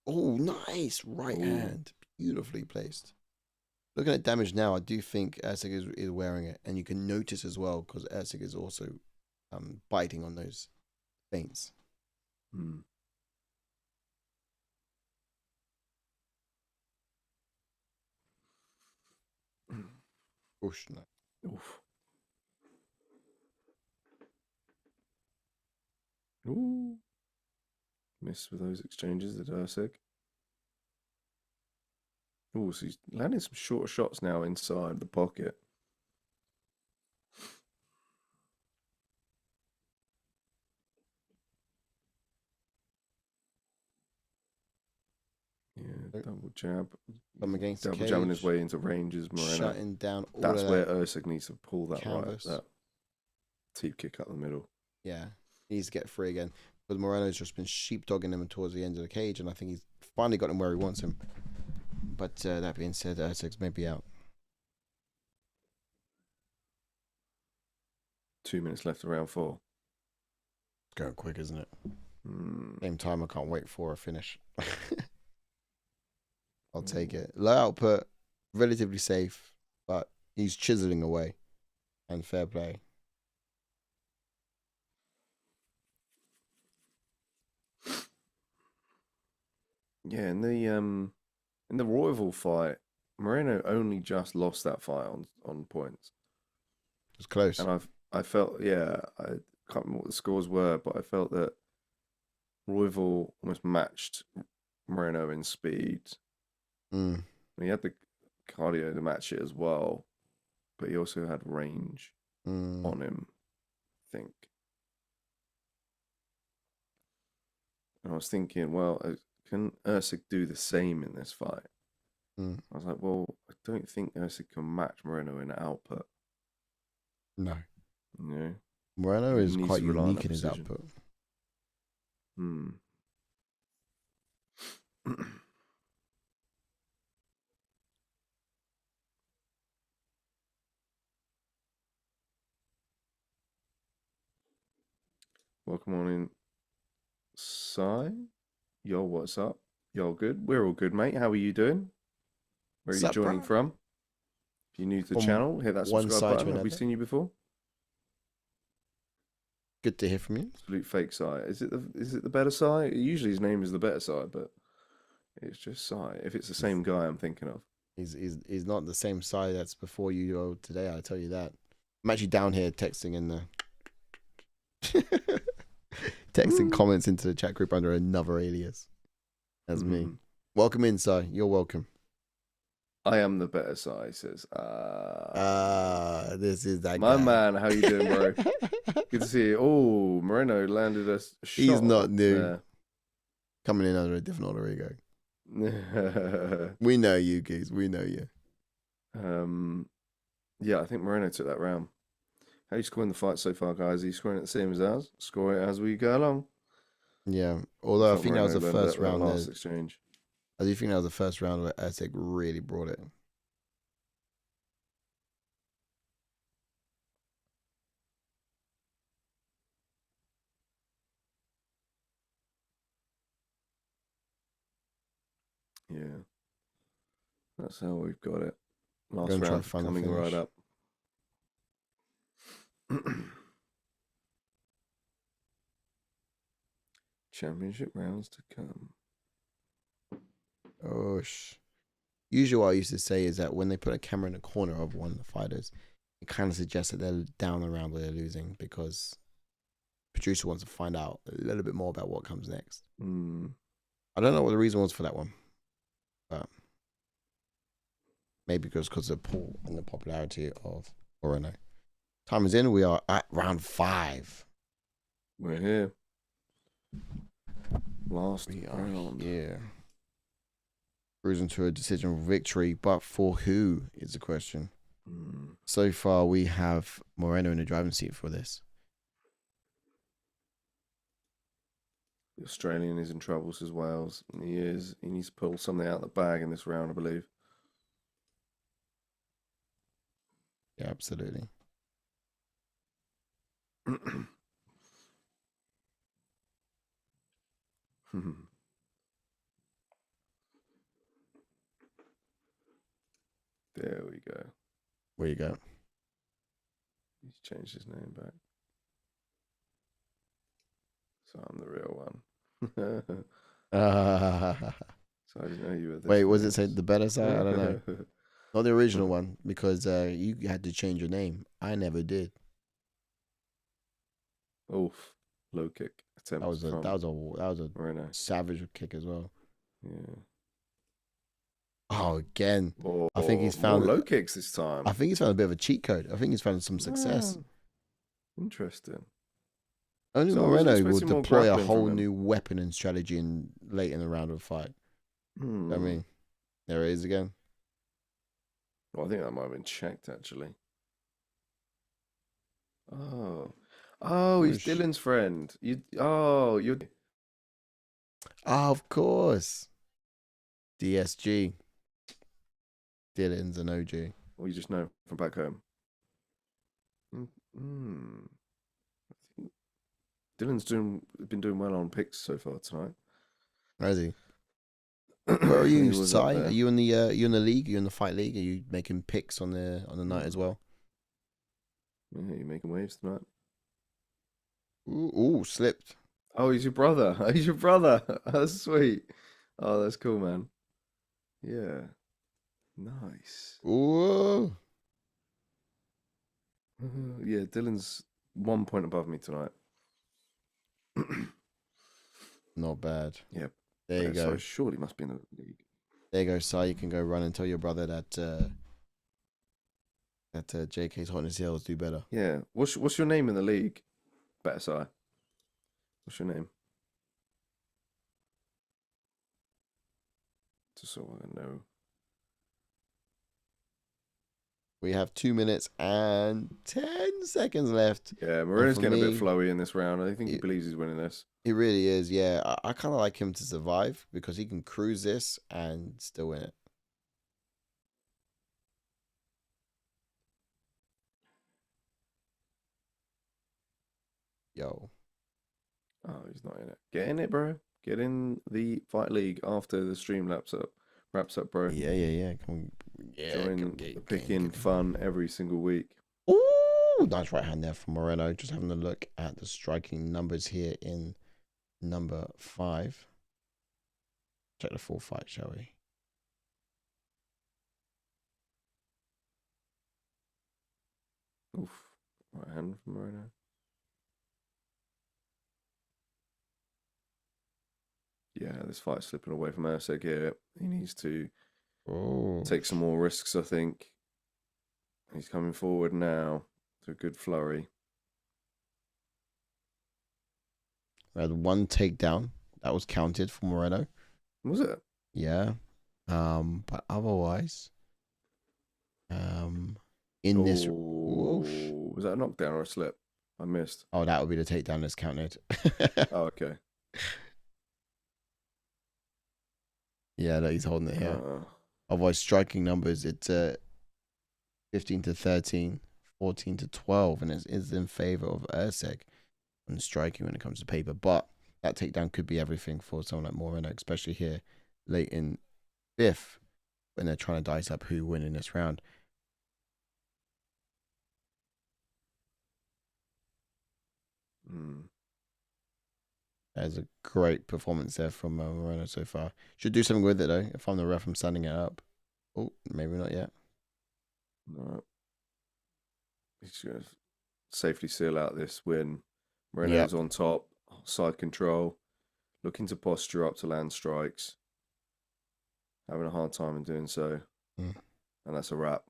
Oh, nice right hand, beautifully placed. Looking at damage now, I do think Erceg is wearing it, and you can notice as well because Erceg is also biting on those feints. Oosh, no. Oof. Ooh. Missed with those exchanges at Erceg. Ooh, so he's landing some shorter shots now inside the pocket. Yeah, double jab. Come against Double the jabbing his cage, way into ranges, Moreno. shutting down all That's of where that Erceg needs to pull that canvas. right, that teep kick up the middle. Yeah, he needs to get free again. But Moreno's just been sheepdogging him towards the end of the cage, and I think he's finally got him where he wants him. But that being said, Erceg's maybe out. 2 minutes left of round 4. It's going quick, isn't it? Same time, I can't wait for a finish. I'll take it. Low output, relatively safe, but he's chiseling away. And fair play. Yeah, in the Royval fight, Moreno only just lost that fight on points. It was close. And I felt, yeah, I can't remember what the scores were, but I felt that Royval almost matched Moreno in speed. He had the cardio to match it as well, but he also had range on him, I think. And I was thinking, well, can Erceg do the same in this fight? I was like, well, I don't think Erceg can match Moreno in output. No. Yeah. Moreno He is needs quite to rely on unique that in his precision. output. Welcome on in, Sai. Yo, what's up? Yo, good. We're all good, mate. How are you doing? Where are you Sup, joining bro? from? If you're new to the From channel, hit that one subscribe side to button. Have we another. seen you before? Good to hear from you. Absolute fake Sai. Is it the better Sai? Usually his name is the better Sai, but it's just Sai. If it's the same guy I'm thinking of. He's not the same side that's before you today, I'll tell you that. I'm actually down here texting in the texting comments into the chat group under another alias. That's me. Welcome in, Si. You're welcome. I am the better Sai, says. This is that my guy. man, how you doing, bro? Good to see you. Oh, Moreno landed a shot. He's not new. There. Coming in under a different alter ego. We know you, geez. We know you. Yeah, I think Moreno took that round. How are you scoring the fight so far, guys? Are you scoring it the same as ours? Score it as we go along. Yeah. Although I think that was the Moreno first round. Last exchange. I do think that was the first round where Erceg really brought it. Yeah. That's how we've got it. Last Gonna try round to find the coming finish. right up. Championship rounds to come. Usually what I used to say is that when they put a camera in the corner of one of the fighters, it kind of suggests that they're down the round where they're losing because the producer wants to find out a little bit more about what comes next. I don't know what the reason was for that one, but maybe because of the pull and the popularity of Moreno. Time is in. We are at round 5. We're here. Last round. Yeah. Cruising to a decision victory, but for who is the question. So far, we have Moreno in the driving seat for this. The Australian is in trouble as well. He is. He needs to pull something out of the bag in this round, I believe. Yeah, absolutely. There we go. Where you go? He's changed his name back. So I'm the real one. So I didn't know you were this. Wait, was it say the better side? I don't know. Not the original one, because you had to change your name. I never did. Oof. Low kick attempt. That was a Moreno. savage kick as well. Yeah. Oh, again. Oh, I think he's found more low kicks this time. I think he's found a bit of a cheat code. I think he's found some success. Interesting. Only So I was Moreno will expecting more deploy a grappling whole from him. new weapon and strategy late in the round of the fight. I mean, there it is again. Well, I think that might have been checked actually. Oh, he's Whoosh. Dylan's friend. You're. Oh, of course. DSG. Dylan's an OG. Or you just know from back home. I think Dylan's been doing well on picks so far tonight. Where is he? Where are you, He was up Sai? there. Are you in the league? Are you in the fight league? Are you making picks on the night as well? Yeah, you're making waves tonight. Ooh, slipped. Oh, he's your brother. He's your brother. That's sweet. Oh, that's cool, man. Yeah. Nice. Ooh. Yeah, Dylan's 1 point above me tonight. Not bad. Yeah. There you go. So surely must be in the league. There you go, Sai. You can go run and tell your brother that JK's hot in his heels. Do better. Yeah. What's your name in the league? Better side. What's your name? Just so I know. We have 2 minutes and 10 seconds left. Yeah, Moreno's for getting a me, bit flowy in this round. I think he believes he's winning this. He really is, yeah. I kind of like him to survive because he can cruise this and still win it. Yo. Oh, he's not in it. Get in it, bro. Get in the fight league after the stream wraps up, bro. Yeah. Come Join the picking fun every single week. Ooh, nice right hand there from Moreno. Just having a look at the striking numbers here in number 5. Check the full fight, shall we? Oof. Right hand from Moreno. Yeah, this fight's slipping away from Erceg here. He needs to take some more risks, I think. He's coming forward now to a good flurry. We had 1 takedown that was counted for Moreno. Was it? Yeah. But otherwise, in this, was that a knockdown or a slip? I missed. Oh, that would be the takedown that's counted. Oh, okay. Yeah, that he's holding it here. Otherwise, striking numbers, it's 15 to 13, 14 to 12, and it is in favor of Erceg on striking when it comes to paper. But that takedown could be everything for someone like Moreno, especially here late in 5th when they're trying to dice up who win in this round. There's a great performance there from Moreno so far. Should do something with it though. If I'm the ref, I'm standing it up. Oh, maybe not yet. No. He's going to safely seal out this win. Moreno's on top, side control, looking to posture up to land strikes. Having a hard time in doing so. And that's a wrap.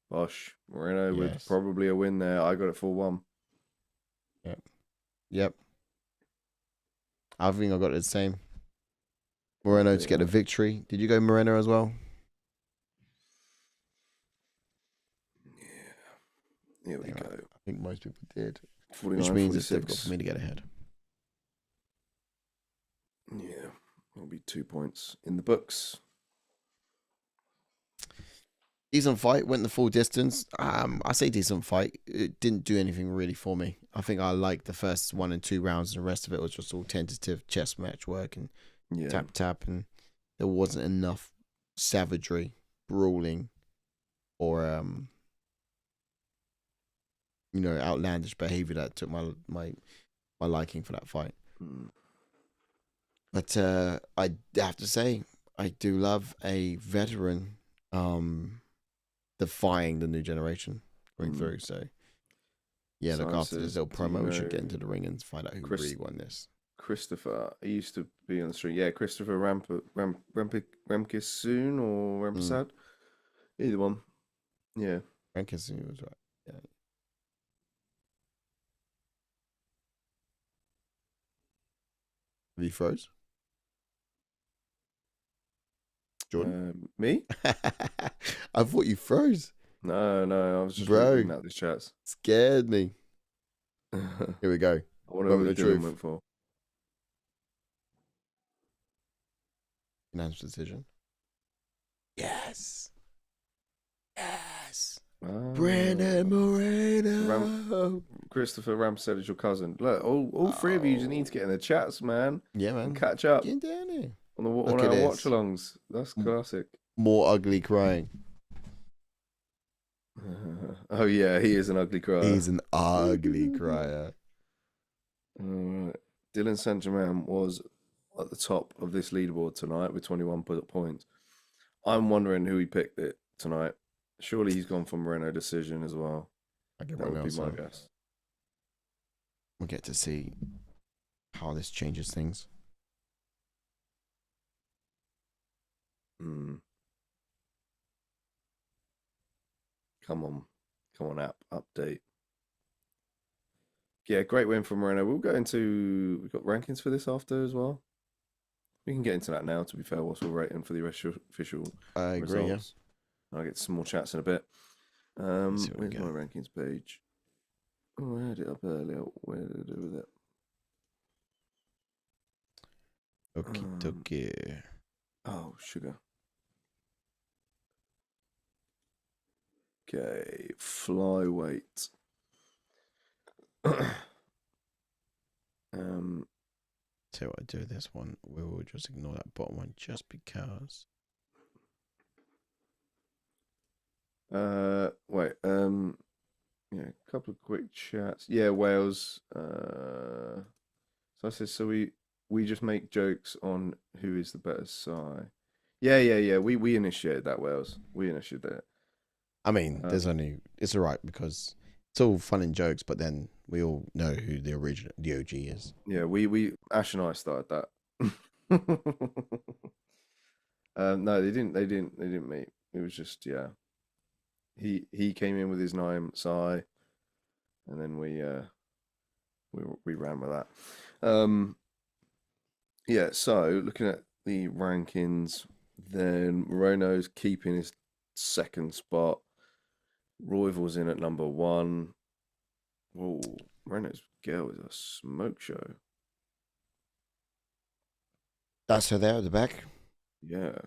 Bosh, Moreno with probably a win there. I got it 4-1. Yep. I think I got it the same. Moreno to get a victory. Did you go Moreno as well? Yeah. Here we go. I think most people did. 49, which means 46. it's difficult for me to get ahead. Yeah. It'll be 2 points in the books. Decent fight, went the full distance. I say decent fight. It didn't do anything really for me. I think I liked the first 1 and 2 rounds, and the rest of it was just all tentative chess match work and tap, and there wasn't enough savagery, brawling, or outlandish behavior that took my liking for that fight. But I have to say, I do love a veteran defying the new generation going through. So yeah, look, after this little promo, we should get into the ring and find out who really won this. Christopher, he used to be on the street. Yeah, Christopher Ramkisoon or Ramsad. Either one. Yeah. Ramkisoon was right. Yeah. Have you froze? Jordan? Me? I thought you froze. No, I was just reading out the chats. Scared me. Here we go. I wonder what the Dylan went for. Unanimous decision. Yes. Brandon Moreno. Christopher Ramsed is your cousin. Look, all three of you need to get in the chats, man. Yeah, man. And catch up. Get down here. On our watch-alongs. That's classic. More ugly crying. Oh, yeah, he is an ugly crier. He's an ugly crier. Dylan St. Germain was at the top of this leaderboard tonight with 21 points. I'm wondering who he picked it tonight. Surely he's gone for Moreno decision as well. That would be my guess. We'll get to see how this changes things. Come on, app update. Yeah, great win for Moreno. We've got rankings for this after as well. We can get into that now, to be fair, whilst we're waiting for the official I agree, results. Yeah. I'll get some more chats in a bit. Where's my rankings page? Oh, I had it up earlier. Where did I do with it? Okay. Oh, sugar. Okay, flyweight. Tell you what I do with this one. We will just ignore that bottom one just because. Wait. Yeah, a couple of quick chats. Yeah, Wales. So I said, so we just make jokes on who is the better side. Yeah. We initiated that, Wales. We initiated that. I mean, it's all right because it's all fun and jokes, but then we all know who the OG is. Yeah, we Ash and I started that. No, they didn't meet. It was just He came in with his name Sai, and then we ran with that. Yeah. So looking at the rankings, then Moreno's keeping his second spot. Royval's in at number 1. Whoa, Moreno's girl is a smoke show. That's her there at the back. Yeah.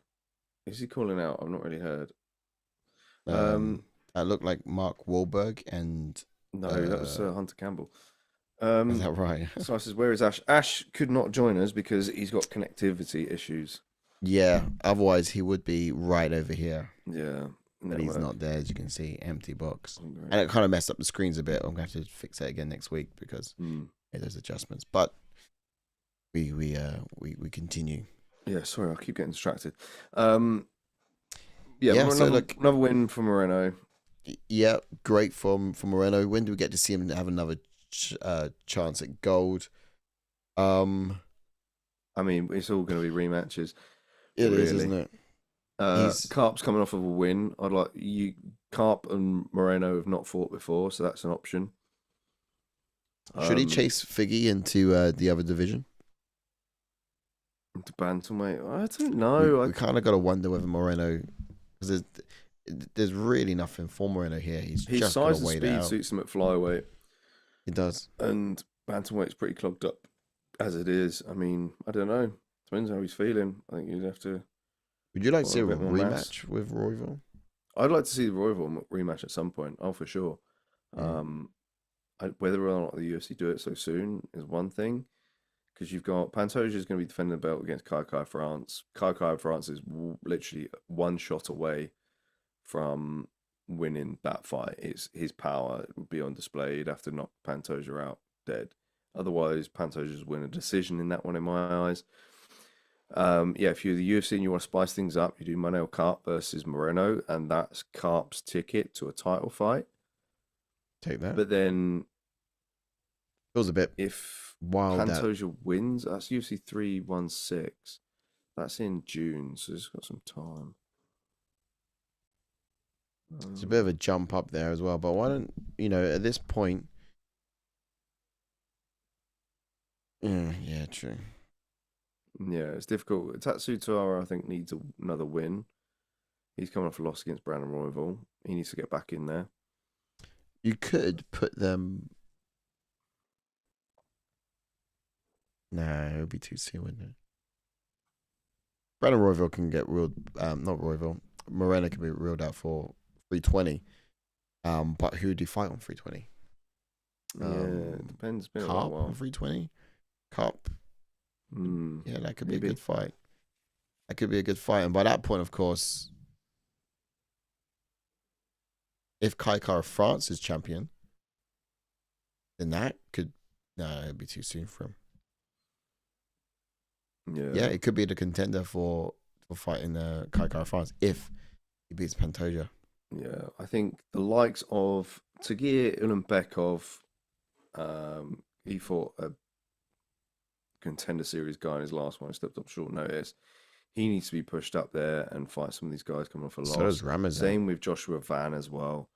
Is he calling out? I've not really heard. That looked like Mark Wahlberg and... No, that was Hunter Campbell. Is that right? So I says, where is Ash? Ash could not join us because he's got connectivity issues. Yeah, otherwise he would be right over here. Yeah. But he's not there, as you can see, empty box. And it kind of messed up the screens a bit. I'm going to have to fix that again next week because there's adjustments. But we continue. Yeah, sorry, I keep getting distracted. So another win for Moreno. Yeah, great from Moreno. When do we get to see him have another chance at gold? I mean, it's all going to be rematches. It really is, isn't it? Carp's coming off of a win. Carp and Moreno have not fought before, so that's an option. Should he chase Figgy into the other division? Into bantamweight? I don't know. We kind of got to wonder whether Moreno, because there's really nothing for Moreno here. His just size and speed out. Suits him at flyweight. It does. And bantamweight's pretty clogged up as it is. I mean, I don't know. Depends how he's feeling. I think you'd have to. Would you like to see a rematch with Royval? I'd like to see the Royval rematch at some point. Oh, for sure. Whether or not the UFC do it so soon is one thing, because you've got Pantoja is going to be defending the belt against Kai France. Kai France is literally one shot away from winning that fight. His power would be on display. He'd have to knock Pantoja out dead. Otherwise, Pantoja's win a decision in that one, in my eyes. Yeah, if you're the UFC and you want to spice things up, you do Manuel versus Moreno, and that's Carp's ticket to a title fight. Take that. But then Feels a bit if wild. Pantoja wins, that's UFC 316. That's in June, so it's got some time. It's a bit of a jump up there as well. But why don't, at this point... yeah, true. Yeah, it's difficult. Tatsutara, I think, needs another win. He's coming off a loss against Brandon Royval. He needs to get back in there. You could put them... Nah, it would be too soon, wouldn't it? Brandon Royval can get ruled... not Royval. Moreno can be ruled out for 320. But who do you fight on 320? Yeah, it depends. It's been a Carp while. on 320? Carp. Yeah, that could be maybe. a good fight. That could be a good fight. And by that point, of course, if Kai Kara France is champion, then that could... No, it'd be too soon for him. Yeah, it could be the contender for fighting Kai Kara France if he beats Pantoja. Yeah, I think the likes of Tagir Ulanbekov, he fought a contender series guy in his last one, stepped up short notice. He needs to be pushed up there and fight some of these guys coming off a loss. So does Ramazan. Same with Joshua Van as well.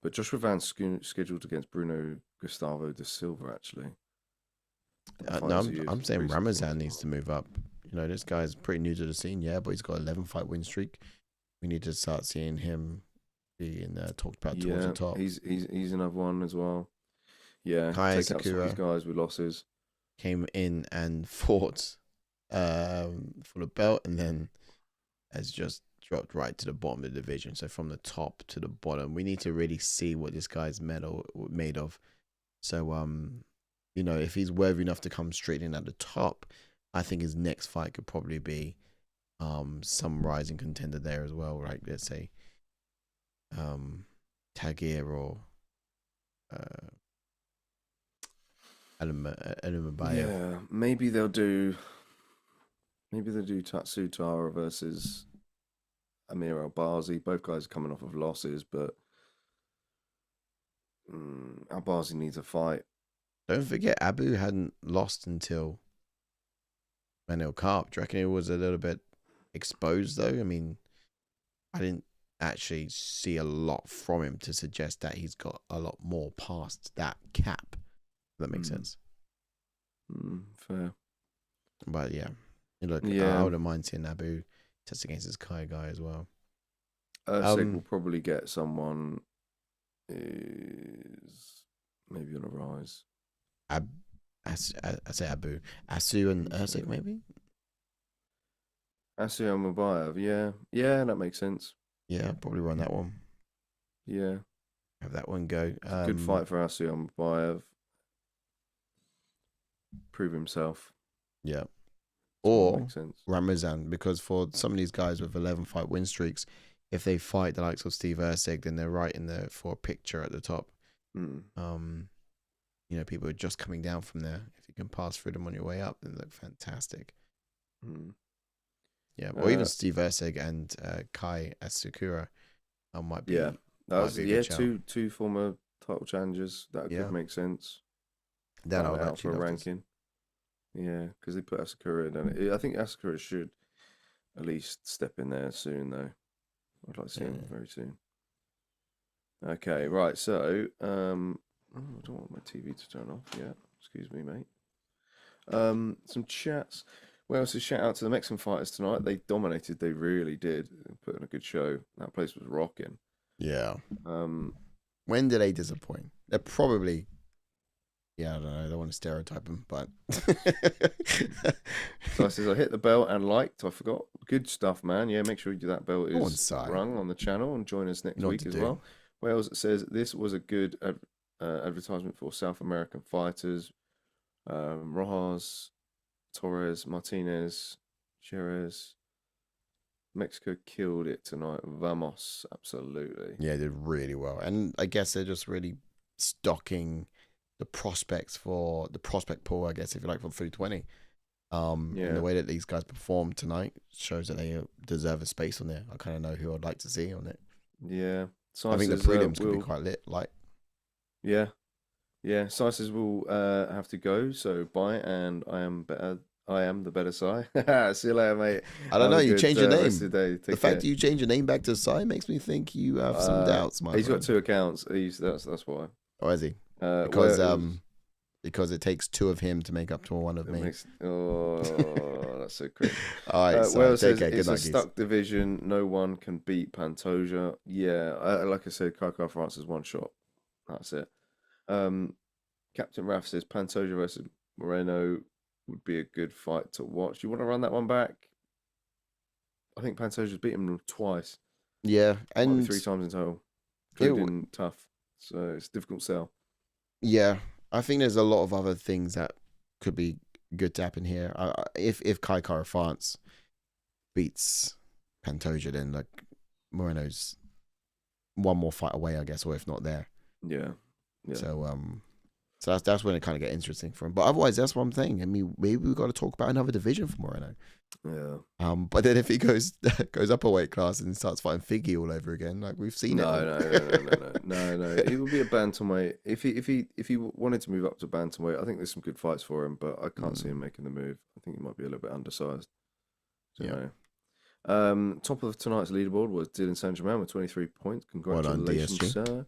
But Joshua Van's scheduled against Bruno Gustavo da Silva, actually. No, I'm saying Ramazan needs to move up. This guy's pretty new to the scene, yeah, but he's got 11-fight win streak. We need to start seeing him being talked about towards the top. He's another one as well. Yeah, Kai take out some of Sakura these guys with losses. came in and fought for the belt, and then has just dropped right to the bottom of the division. So from the top to the bottom, we need to really see what this guy's made of. So if he's worthy enough to come straight in at the top, I think his next fight could probably be some rising contender there as well, right? Let's say Tagir or Alumabayev. Yeah, maybe they'll do Tatsutara versus Amir Albazi. Both guys are coming off of losses, but Albazi needs a fight. Don't forget, Abu hadn't lost until Manuel Carp. Do you reckon it was a little bit exposed, though? I mean, I didn't actually see a lot from him to suggest that he's got a lot more past that cap. If that makes sense. Fair. But yeah, look, Yeah. I wouldn't mind seeing Abu test against this Kai guy as well. Erceg will probably get someone is maybe on a rise. I say Abu. Asu and Erceg, maybe? Asu Mabayev, yeah, that makes sense. Yeah, probably run that one. Yeah, Have that one go. good fight for Asu Mabayev. Prove himself. Yeah. That Or makes sense. Ramazan, because for some of these guys with 11-fight win streaks, if they fight the likes of Steve Erceg, then they're right in there for a picture at the top. People are just coming down from there. If you can pass through them on your way up, then they look fantastic. Yeah, or even Steve Erceg and Kai Asakura might be. Yeah, that was be a good shout. two former title challengers. That could make sense. That I would out actually for a love to see. ranking. Yeah, because they put Asakura in. I think Asakura should at least step in there soon, though. I'd like to see him very soon. Okay, right. So, I don't want my TV to turn off yet. Excuse me, mate. Some chats. Well, else is shout out to the Mexican fighters tonight. They dominated. They really did. Put in a good show. That place was rocking. Yeah. When did they disappoint? They're probably. Yeah, I don't know. I don't want to stereotype them, but. So I says I hit the bell and liked. I forgot. Good stuff, man. Yeah, make sure you do that bell Go on, is Si. rung on the channel and join us next Know what week to as do. well. Wales says this was a good advertisement for South American fighters. Rojas, Torres, Martínez, Chairez. Mexico killed it tonight. Vamos, absolutely. Yeah, they did really well. And I guess they're just really stocking the prospects for the prospect pool, I guess, if you like, for 320. And the way that these guys performed tonight shows that they deserve a space on there. I kind of know who I'd like to see on it. Yeah. I think the prelims could be quite light. Yeah. Yeah. Sizes will have to go, so bye, and I am the better Sai. See you later, mate. I don't know. You changed your name. The fact that you changed your name back to Sai makes me think you have some doubts, my He's friend. got 2 accounts. That's why. Oh, is he? Because it takes 2 of him to make up to 1 of me. That's so crazy. All right, so Wales take says care. it's Good a night, stuck division. No one can beat Pantoja. Yeah, like I said, Kaka France is 1 shot. That's it. Captain Raf says Pantoja versus Moreno would be a good fight to watch. You want to run that one back? I think Pantoja's beaten him twice. Yeah, and 3 times in total, including tough. So it's a difficult sell. Yeah, I think there's a lot of other things that could be good to happen here. If Kai Kara France beats Pantoja, then like Moreno's 1 more fight away, I guess, or if not there. Yeah. So that's when it kind of get interesting for him. But otherwise, that's what I'm saying. I mean, maybe we got to talk about another division for Moreno. Yeah. But then if he goes up a weight class and starts fighting Figgy all over again, like we've seen No. He would be a bantamweight. If he wanted to move up to bantamweight, I think there's some good fights for him, but I can't see him making the move. I think he might be a little bit undersized. Top of tonight's leaderboard was Dylan Saint Germain with 23 points. Congratulations, sir.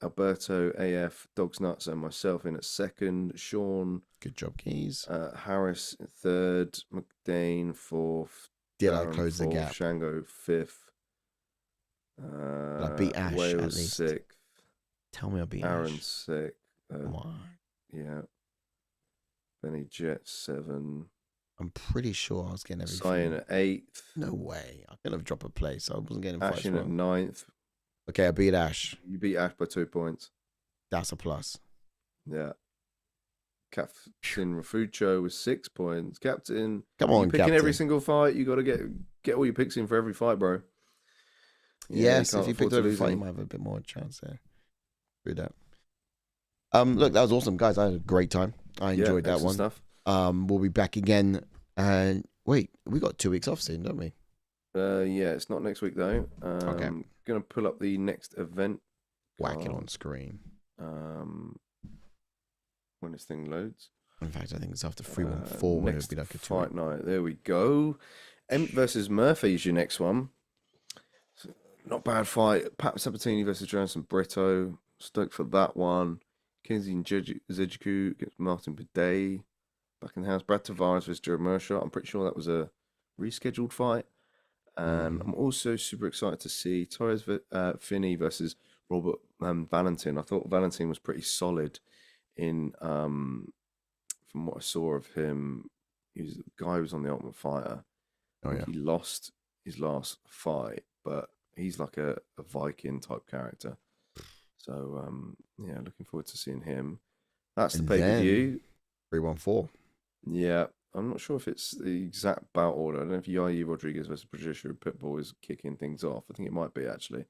Alberto AF, Dogs Nuts, and myself in at 2nd. Sean, good job, Keys. Harris in 3rd. McDane 4th. Did I close the gap? Shango 5th. I beat Ash Wales at least. 6th. Tell me I beat Aaron Ash. 6th. Why? Yeah. Benny Jet 7. I'm pretty sure I was getting everything. Cyan at 8th. No way. I could have dropped a place. I wasn't getting Ash in at 9th. Okay, I beat Ash. You beat Ash by 2 points. That's a plus. Yeah. Captain Rafucho with 6 points. Captain, come on, you're picking Captain. every single fight. You got to get all your picks in for every fight, bro. Yes, if you picked every fight, you might have a bit more chance there. Do that. Look, that was awesome, guys. I had a great time. I enjoyed that one. Stuff. We'll be back again. And wait, we got 2 weeks off soon, don't we? Yeah, it's not next week though. Okay. I'm gonna pull up the next event. Whack it on screen. When this thing loads. In fact, I think it's after 314 when it'll be like a 2 fight night. There we go. Emp versus Murphy is your next one. Not bad fight. Pat Sabatini versus Jonathan Brito. Stoked for that one. Kenzie Nzejuku against Martin Bidet. Back in the house. Brad Tavares versus Joe Mershaw. I'm pretty sure that was a rescheduled fight. And I'm also super excited to see Torres Finney versus Robert Valentin. I thought Valentin was pretty solid in from what I saw of him. He was the guy who was on the Ultimate Fighter. Oh yeah. He lost his last fight, but he's like a Viking type character. So yeah, looking forward to seeing him. That's the pay-per-view. 314. Yeah. I'm not sure if it's the exact bout order. I don't know if Yair Rodríguez versus Patricia Pitbull is kicking things off. I think it might be actually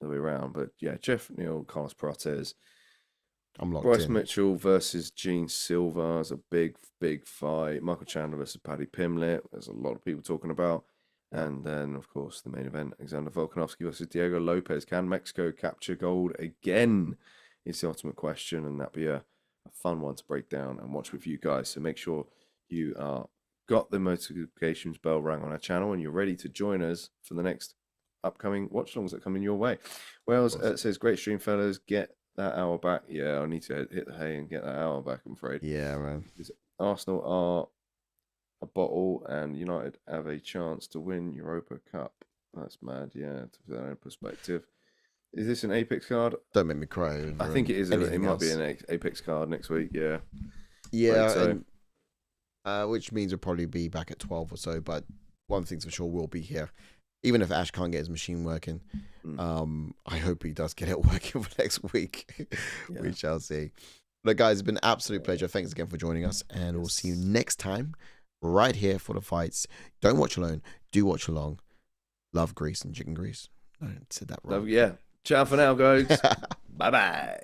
the way around. But yeah, Jeff Neal, Carlos Prates. I'm locked Bryce in. Mitchell versus Gene Silva is a big fight. Michael Chandler versus Paddy Pimlet. There's a lot of people talking about. And then, of course, the main event, Alexander Volkanovski versus Diego Lopez. Can Mexico capture gold again? Is the ultimate question. And that'd be a fun one to break down and watch with you guys. So make sure you got the notifications bell rang on our channel and you're ready to join us for the next upcoming watch-alongs that come in your way. Wells says, great stream, fellas. Get that hour back. Yeah, I need to hit the hay and get that hour back, I'm afraid. Yeah, man. Arsenal are a bottle and United have a chance to win Europa Cup. That's mad, yeah, to put that in perspective. Is this an Apex card? Don't make me cry. I think it is. It might be an Apex card next week, yeah. Yeah, so. Which means we'll probably be back at 12 or so, but one thing's for sure, we'll be here. Even if Ash can't get his machine working, I hope he does get it working for next week. Yeah. We shall see. But guys, it's been an absolute pleasure. Thanks again for joining us, and we'll see you next time right here for the fights. Don't watch alone. Do watch along. Love grease and chicken grease. I said that wrong. Yeah. Ciao for now, guys. Bye-bye.